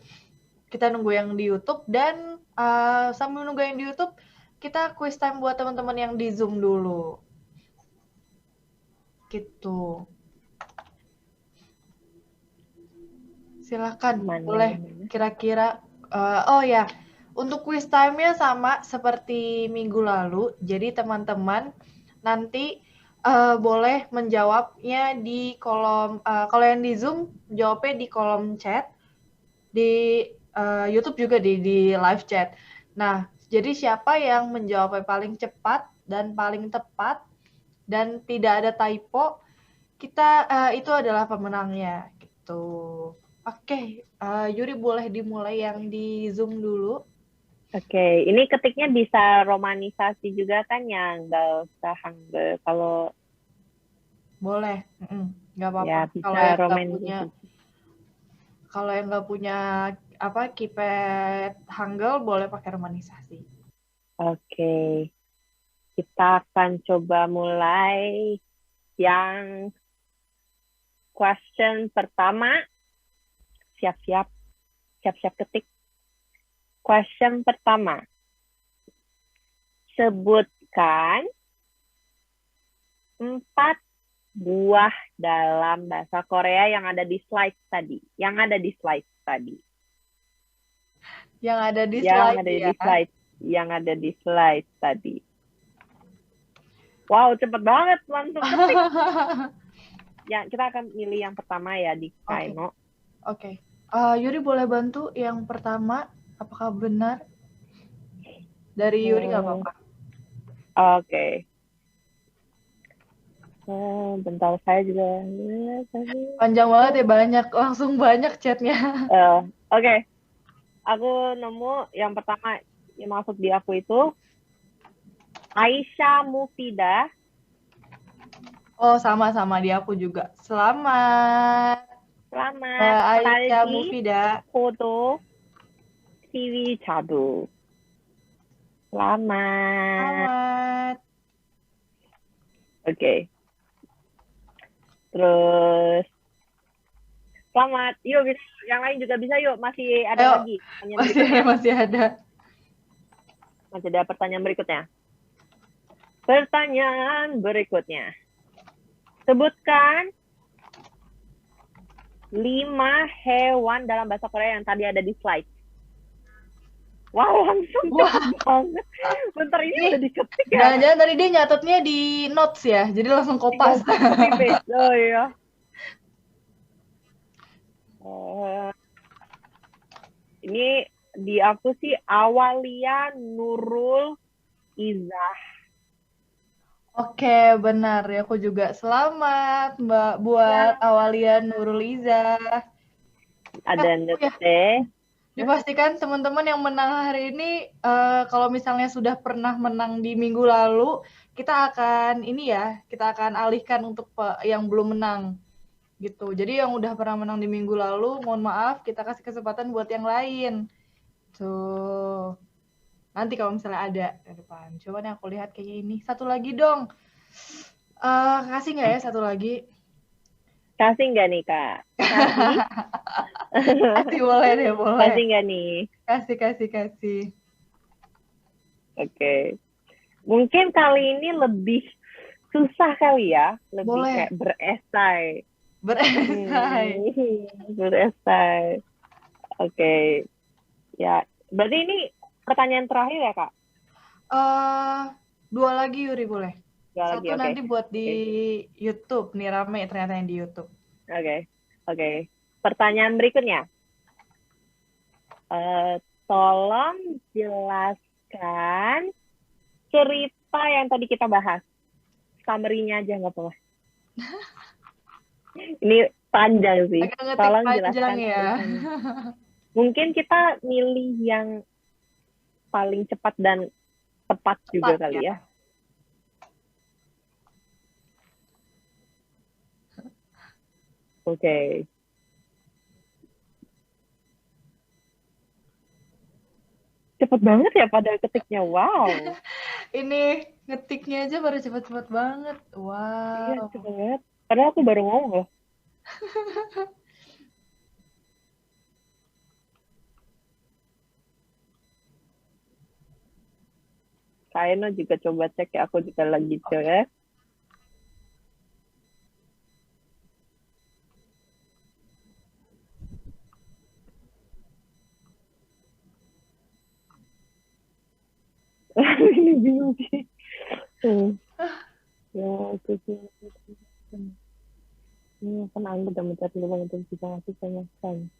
kita nunggu yang di YouTube, dan sambil nunggu yang di YouTube, kita quiz time buat teman-teman yang di Zoom dulu. Gitu. Silakan, boleh kira-kira. Oh ya, untuk quiz time-nya sama seperti minggu lalu. Jadi teman-teman nanti boleh menjawabnya di kolom, kalau yang di Zoom, jawabnya di kolom chat. Di YouTube juga di live chat. Nah, jadi siapa yang menjawabnya paling cepat dan paling tepat dan tidak ada typo, kita itu adalah pemenangnya gitu. Oke, Yuri boleh dimulai yang di Zoom dulu. Oke, ini ketiknya bisa romanisasi juga kan ya, nggak usah Hangul. Kalau boleh, nggak apa-apa. Ya, bisa romanisasi. Kalau yang nggak punya keypad Hangul, boleh pakai romanisasi. Oke. Kita akan coba mulai yang question pertama. Siap-siap ketik. Question pertama. Sebutkan 4 buah dalam bahasa Korea yang ada di slide tadi. Yang ada di slide tadi. Yang ada di slide tadi. Wow, cepet banget langsung ketik. Ya, kita akan milih yang pertama ya di Kaino. Oke. Yuri boleh bantu yang pertama, apakah benar? Dari Yuri nggak apa-apa. Oke. Bentar, saya juga. Panjang banget ya, langsung banyak chatnya. Oke. Aku nemu yang pertama yang masuk di aku itu Aisyah Mufidah. Oh, sama-sama di aku juga. Selamat. Selamat. Aisyah Tadi Mufidah. foto TV Jadu. Selamat. Selamat. Oke. Terus selamat. Yuk, yang lain juga bisa yuk. Masih ada Ayo. lagi. Pertanyaan berikutnya. Masih ada. Masih ada pertanyaan berikutnya. Pertanyaan berikutnya. Sebutkan 5 hewan dalam bahasa Korea yang tadi ada di slide. Wow, langsung cepet banget. Bentar, ini udah diketik ya? Jangan-jangan tadi dia nyatetnya di notes ya, jadi langsung kopas. Copy paste. Oh iya. Ini di aku sih Awalia Nurul Izah. Oke, benar ya. Aku juga selamat, Mbak, buat Awalia Nurul Iza. Ada Nete. Dipastikan teman-teman yang menang hari ini, kalau misalnya sudah pernah menang di minggu lalu, kita akan kita akan alihkan untuk yang belum menang. Gitu. Jadi yang udah pernah menang di minggu lalu, mohon maaf, kita kasih kesempatan buat yang lain. Tuh. Nanti kalau misalnya ada ke depan. Coba nih aku lihat kayaknya ini. Satu lagi dong. Kasih nggak ya satu lagi? Kasih nggak nih, Kak? Kasih? Kasih boleh deh, boleh. Kasih nggak nih? Kasih. Oke. Mungkin kali ini lebih susah kali ya. Lebih Boleh. kayak beresai. Beresai. Oke. Ya, berarti ini pertanyaan terakhir ya, Kak? 2 lagi Yuri boleh. Dua lagi, Satu oke. nanti buat di YouTube. Nih rame ternyata yang di YouTube. Oke. Pertanyaan berikutnya. Tolong jelaskan cerita yang tadi kita bahas. Summary-nya aja nggak apa-apa. Ini panjang sih. Agak ngetik Tolong panjang jelaskan ya. ceritanya. Mungkin kita milih yang paling cepat dan tepat juga kali ya. Oke. Cepet banget ya pada ketiknya. Wow. Ini ngetiknya aja baru cepet-cepet banget. Iya, Wow. cepet banget. Padahal aku baru ngomong loh. Kak Eno juga coba cek ya. Aku juga lagi cek. Ini bingung sih. Ya, aku sih. Ini kan Anda udah mencari lubang untuk bisa ngasih tanyakan.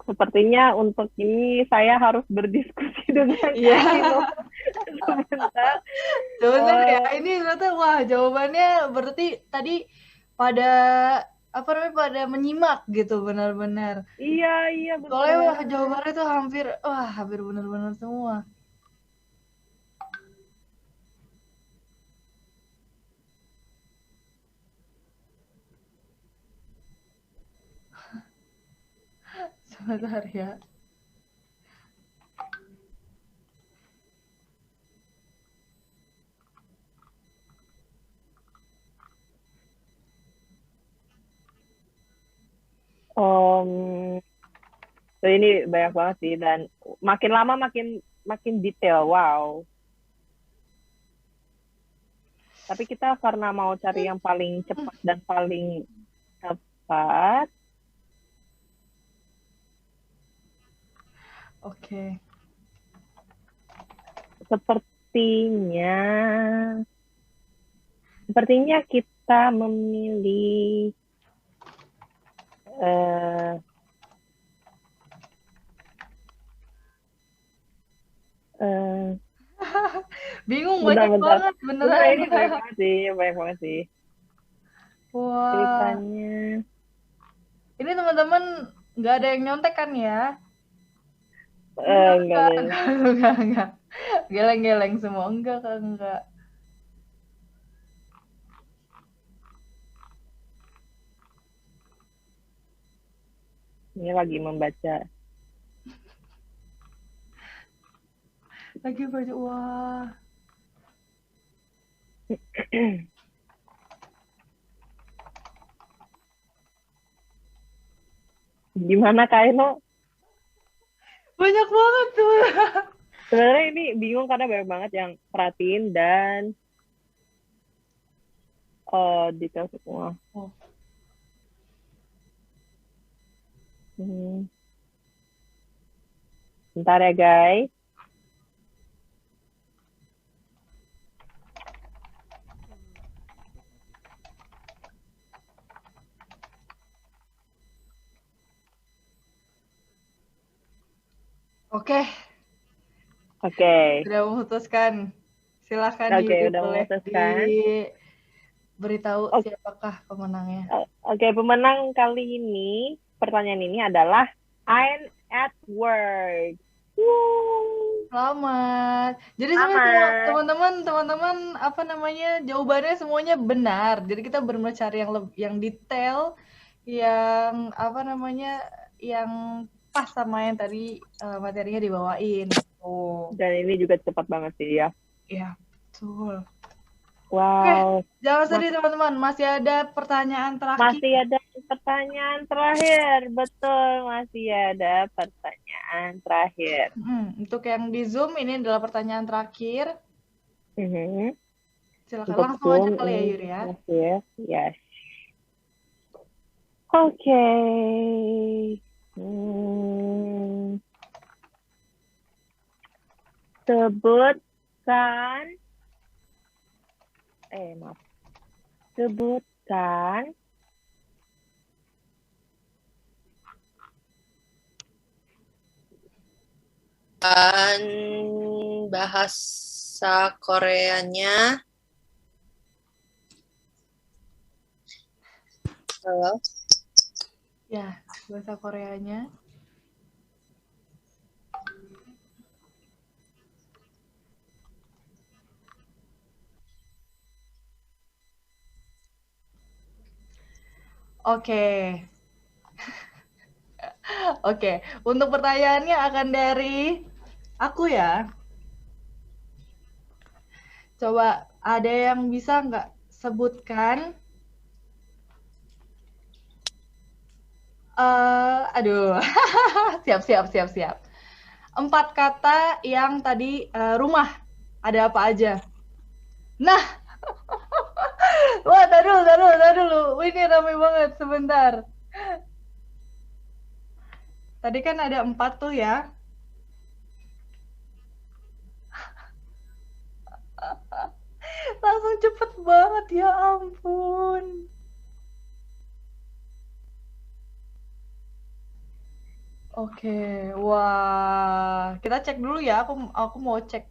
Sepertinya untuk ini saya harus berdiskusi dengan Kak Eno. Sebentar. Sebentar ya, ini ternyata wah jawabannya berarti tadi pada pada menyimak gitu benar-benar. Iya betul. Soalnya wah jawabannya tuh hampir benar-benar semua. Sebentar ya. So ini banyak banget sih dan makin lama makin detail. Wow. Tapi kita karena mau cari yang paling cepat dan paling tepat. Oke. Sepertinya kita memilih Bingung banyak banget beneran. Ini banyak banget sih. Wah. Ceritanya. Ini teman-teman Nggak ada yang nyontek kan ya? Enggak deh. Enggak. Geleng-geleng semua. Enggak, Kak, enggak. Ini lagi membaca. Lagi baca, wah. Gimana Kak Eno? Banyak banget tuh. Sebenarnya ini bingung karena banyak banget yang perhatiin dan detail semua. Oh. Bentar ya guys. Oke, Oke. udah memutuskan. Silakan Oke, Yuri, udah boleh memutuskan. diberitahu Oke. siapakah pemenangnya. Oke, pemenang kali ini, pertanyaan ini adalah I'm at work. Woo! Selamat. Jadi Selamat. semua teman-teman apa namanya jawabannya semuanya benar. Jadi kita benar cari yang detail, yang apa namanya yang pas sama yang tadi materinya dibawain. Oh. Dan ini juga cepat banget sih ya. Iya, betul. Wow. Jangan sedih teman-teman, masih ada pertanyaan terakhir. Masih ada pertanyaan terakhir. Betul, masih ada pertanyaan terakhir. Untuk yang di Zoom ini adalah pertanyaan terakhir. Silakan Untuk langsung aja Zoom kali ya ini Yuri ya. Yes. Oke. Sebutkan Dan bahasa Koreanya. Halo. Ya, bahasa Koreanya. Oke. Oke, untuk pertanyaannya akan dari aku ya. Coba ada yang bisa nggak sebutkan? Aduh, siap. 4 kata yang tadi rumah. Ada apa aja? Nah, wah, taruh dulu. Ini ramai banget, sebentar. Tadi kan ada 4 tuh ya. Langsung cepet banget, ya ampun. Oke, wah. Kita cek dulu ya, aku mau cek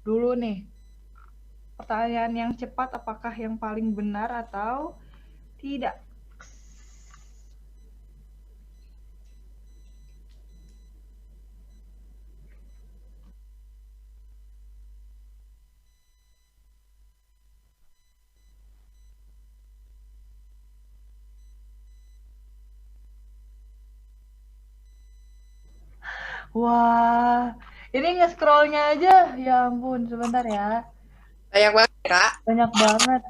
dulu nih. Pertanyaan yang cepat apakah yang paling benar atau tidak? Wah, ini nge-scrollnya aja, ya ampun, sebentar ya. Banyak banget, Kak. Banyak banget.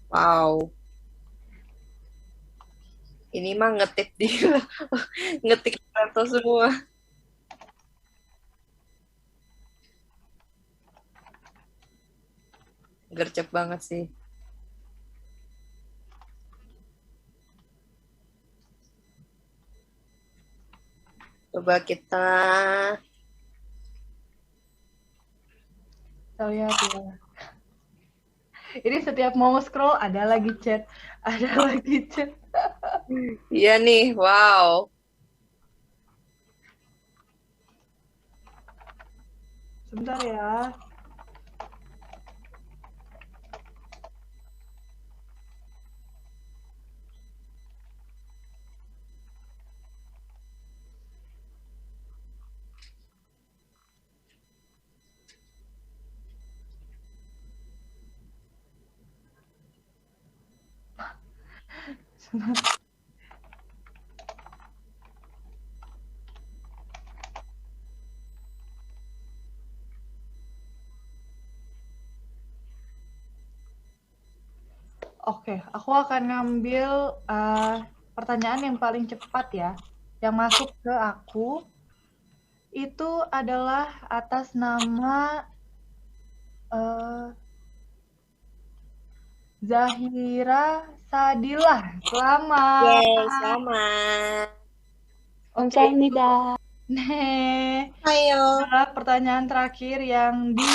Wow. Ini mah ngetik ngetik laptop semua. Gercep banget sih. Coba kita lihat ya. Ini setiap mau scroll ada lagi chat. Iya nih, wow. Sebentar ya. Oke, aku akan ngambil pertanyaan yang paling cepat ya. Yang masuk ke aku itu adalah atas nama Zahira Sadila. Selamat. Yeay, selamat. Oke, Kamsahamnida. Nih, Ayo. adalah pertanyaan terakhir yang di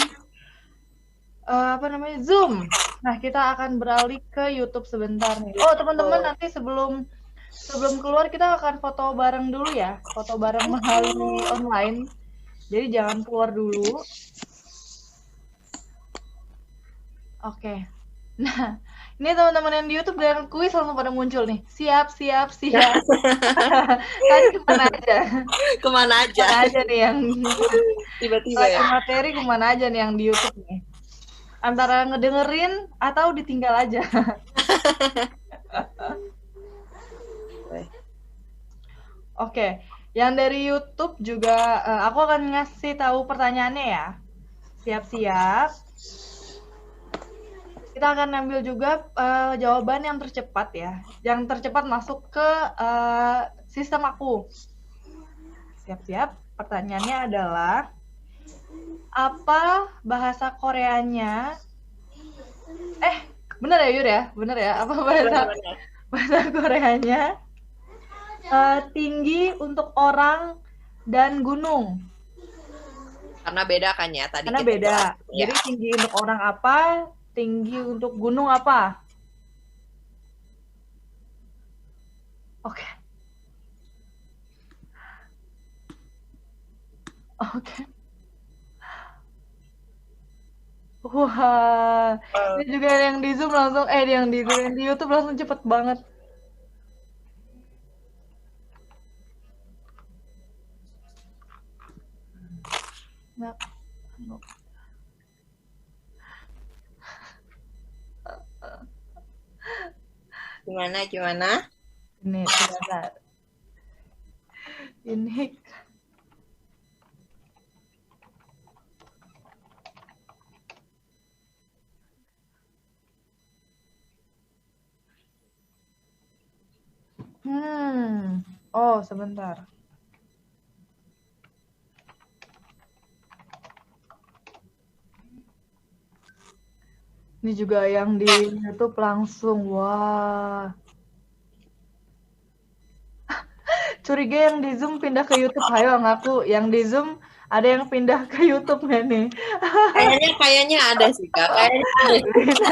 Zoom. Nah, kita akan beralih ke YouTube sebentar nih. Oh, teman-teman, nanti sebelum keluar kita akan foto bareng dulu ya. Foto bareng melalui online. Jadi jangan keluar dulu. Oke. Nah, ini teman-teman yang di YouTube dan kuis langsung pada muncul nih. Siap. Tadi kemana aja? Kemana aja? Kemana aja nih yang Tiba-tiba ya. materi kemana aja nih yang di YouTube nih? Antara ngedengerin atau ditinggal aja. Oke, yang dari YouTube juga aku akan ngasih tahu pertanyaannya ya. Siap-siap. Kita akan ambil juga jawaban yang tercepat ya. Yang tercepat masuk ke sistem aku. Siap-siap. Pertanyaannya adalah apa bahasa Koreanya? Bener ya Yur ya? Bener ya? Apa bahasa Koreanya tinggi untuk orang dan gunung? Karena beda kan ya tadi. Karena kita beda. bahas, ya. Jadi tinggi untuk orang apa? Tinggi untuk gunung apa? Oke. Wah, ini juga yang di Zoom langsung, yang di YouTube langsung cepet banget. Nah, Gimana? ini sebentar. Ini oh sebentar. Ini juga yang di YouTube langsung, wah. Curiga yang di Zoom pindah ke YouTube, ayo ngaku. Yang di Zoom ada yang pindah ke YouTube nggak nih? Kayaknya ada sih Kak.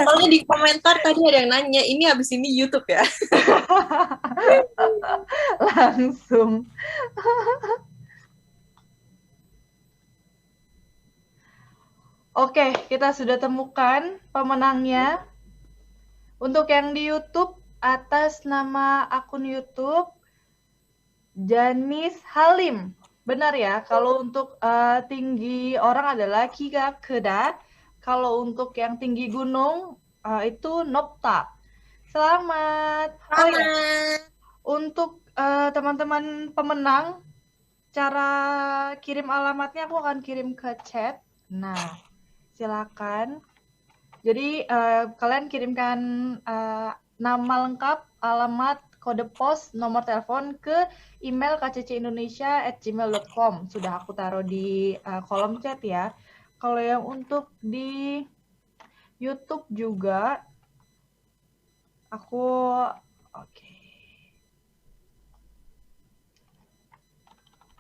Soalnya di komentar tadi ada yang nanya, ini habis ini YouTube ya? Langsung. Oke, kita sudah temukan pemenangnya. Untuk yang di YouTube, atas nama akun YouTube, Janis Halim. Benar ya, kalau untuk tinggi orang adalah Kiga Keda. Kalau untuk yang tinggi gunung, itu Nopta. Selamat. Oh ya, untuk teman-teman pemenang, cara kirim alamatnya aku akan kirim ke chat. Nah, silakan. Jadi kalian kirimkan nama lengkap, alamat, kode pos, nomor telepon ke email kccindonesia@gmail.com. Sudah aku taruh di kolom chat ya. Kalau yang untuk di YouTube juga aku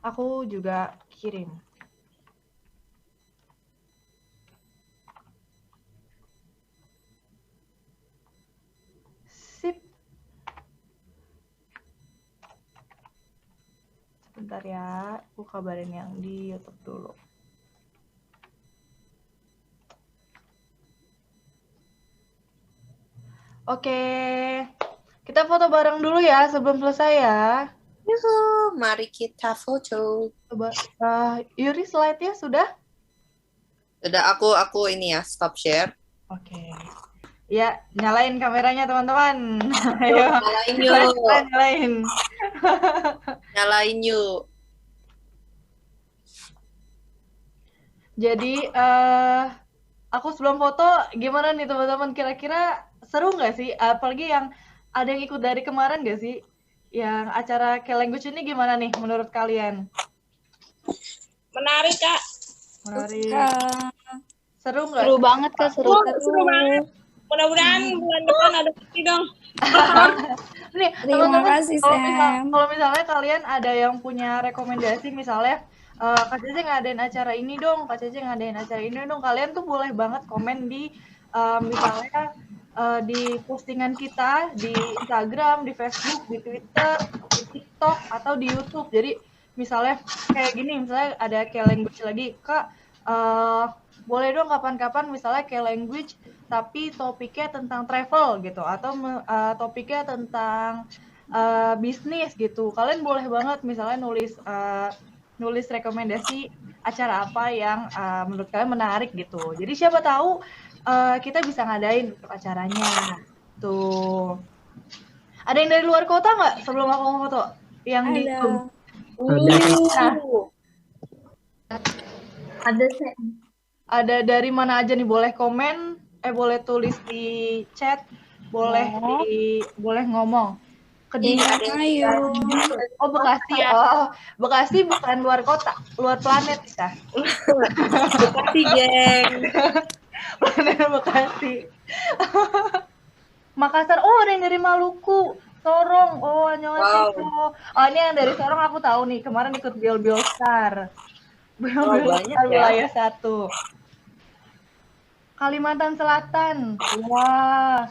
aku juga kirim. Sip. Sebentar ya, aku kabarin yang di YouTube dulu. Oke, kita foto bareng dulu ya sebelum selesai ya. Yuhu, mari kita foto. Coba, Yuri slide-nya sudah? Udah aku ini ya, stop share. Oke. Ya, nyalain kameranya teman-teman. Ayo, Nyalain yuk. nyalain. Nyalain yuk. Jadi, aku sebelum foto gimana nih teman-teman? Kira-kira seru nggak sih? Apalagi yang ada yang ikut dari kemarin nggak sih? Yang acara K-Language ini gimana nih menurut kalian? Menarik, Kak. Menarik. Seru nggak? Seru banget Kak, seru. Seru banget. Mudah-mudahan bulan depan ada lagi dong. Nih, Terima teman-teman, kasih, kalau misalnya kalian ada yang punya rekomendasi, misalnya Kak Cece ngadain acara ini dong, Kak Cece ngadain acara ini dong, kalian tuh boleh banget komen di misalnya di postingan kita di Instagram, di Facebook, di Twitter, di TikTok, atau di YouTube. Jadi misalnya kayak gini, misalnya ada K-Language lagi, Kak, boleh dong kapan-kapan misalnya K-Language tapi topiknya tentang travel gitu, atau topiknya tentang bisnis gitu. Kalian boleh banget misalnya nulis rekomendasi acara apa yang menurut kalian menarik gitu. Jadi siapa tahu kita bisa ngadain untuk acaranya. Tuh. Ada yang dari luar kota nggak sebelum aku mau foto? Yang di Zoom? Ada saya. Ada dari mana aja nih? Boleh komen, boleh tulis di chat, boleh boleh ngomong. Ayo. Oh, Bekasi ya. Oh, Bekasi bukan luar kota, luar planet kita. Bekasi, geng. Planet Bekasi. Makassar. Oh, ada yang dari Maluku. Sorong. Oh, annyeonghaseyo. Oh, ini yang dari Sorong aku tahu nih. Kemarin ikut Biol Star. Biol Star wilayah 1. Kalimantan Selatan. Wah.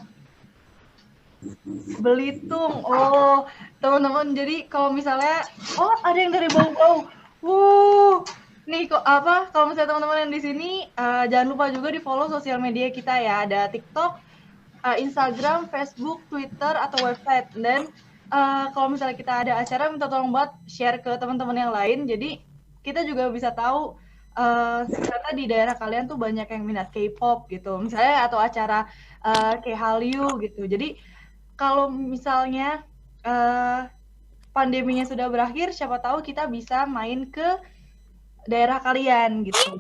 Belitung. Oh, teman-teman, jadi kalau misalnya ada yang dari Bau-Bau. Nih kok kalau misalnya teman-teman yang di sini jangan lupa juga di-follow sosial media kita ya. Ada TikTok, Instagram, Facebook, Twitter, atau website. Dan kalau misalnya kita ada acara, minta tolong banget share ke teman-teman yang lain. Jadi kita juga bisa tahu ternyata di daerah kalian tuh banyak yang minat K-pop gitu. Misalnya atau acara kayak Hallyu gitu. Jadi kalau misalnya pandeminya sudah berakhir, siapa tahu kita bisa main ke daerah kalian gitu.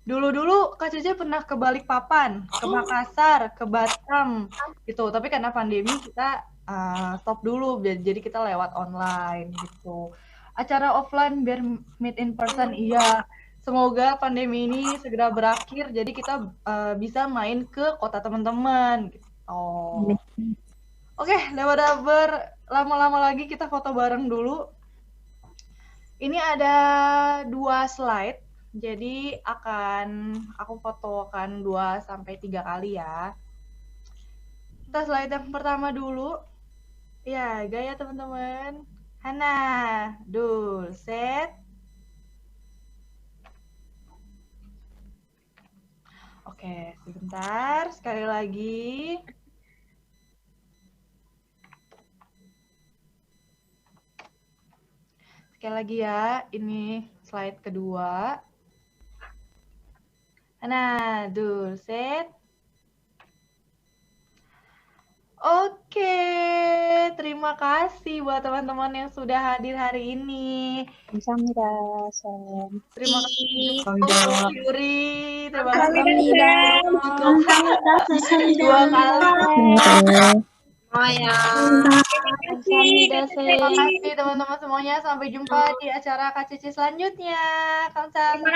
Kalau dulu Kak Cece pernah ke Balikpapan, ke Makassar, ke Batam gitu. Tapi karena pandemi kita stop dulu, jadi kita lewat online gitu. Acara offline biar meet in person, iya. Semoga pandemi ini segera berakhir, jadi kita bisa main ke kota teman-teman gitu. Oke, daripada berlama-lama lagi, kita foto bareng dulu. Ini ada 2 slide, jadi aku fotokan 2-3 kali ya. Kita slide yang pertama dulu. Ya, gaya teman-teman. Hana, dul, set. Oke, sebentar, sekali lagi. Sekali lagi ya, ini slide kedua. Nah, dul, set. Oke, terima kasih buat teman-teman yang sudah hadir hari ini. Kamsahamnida. Terima kasih Yuri. Terima kasih. Dua kali. Terima kasih teman-teman semuanya. Sampai jumpa di acara KCC selanjutnya. Kamsahamnida.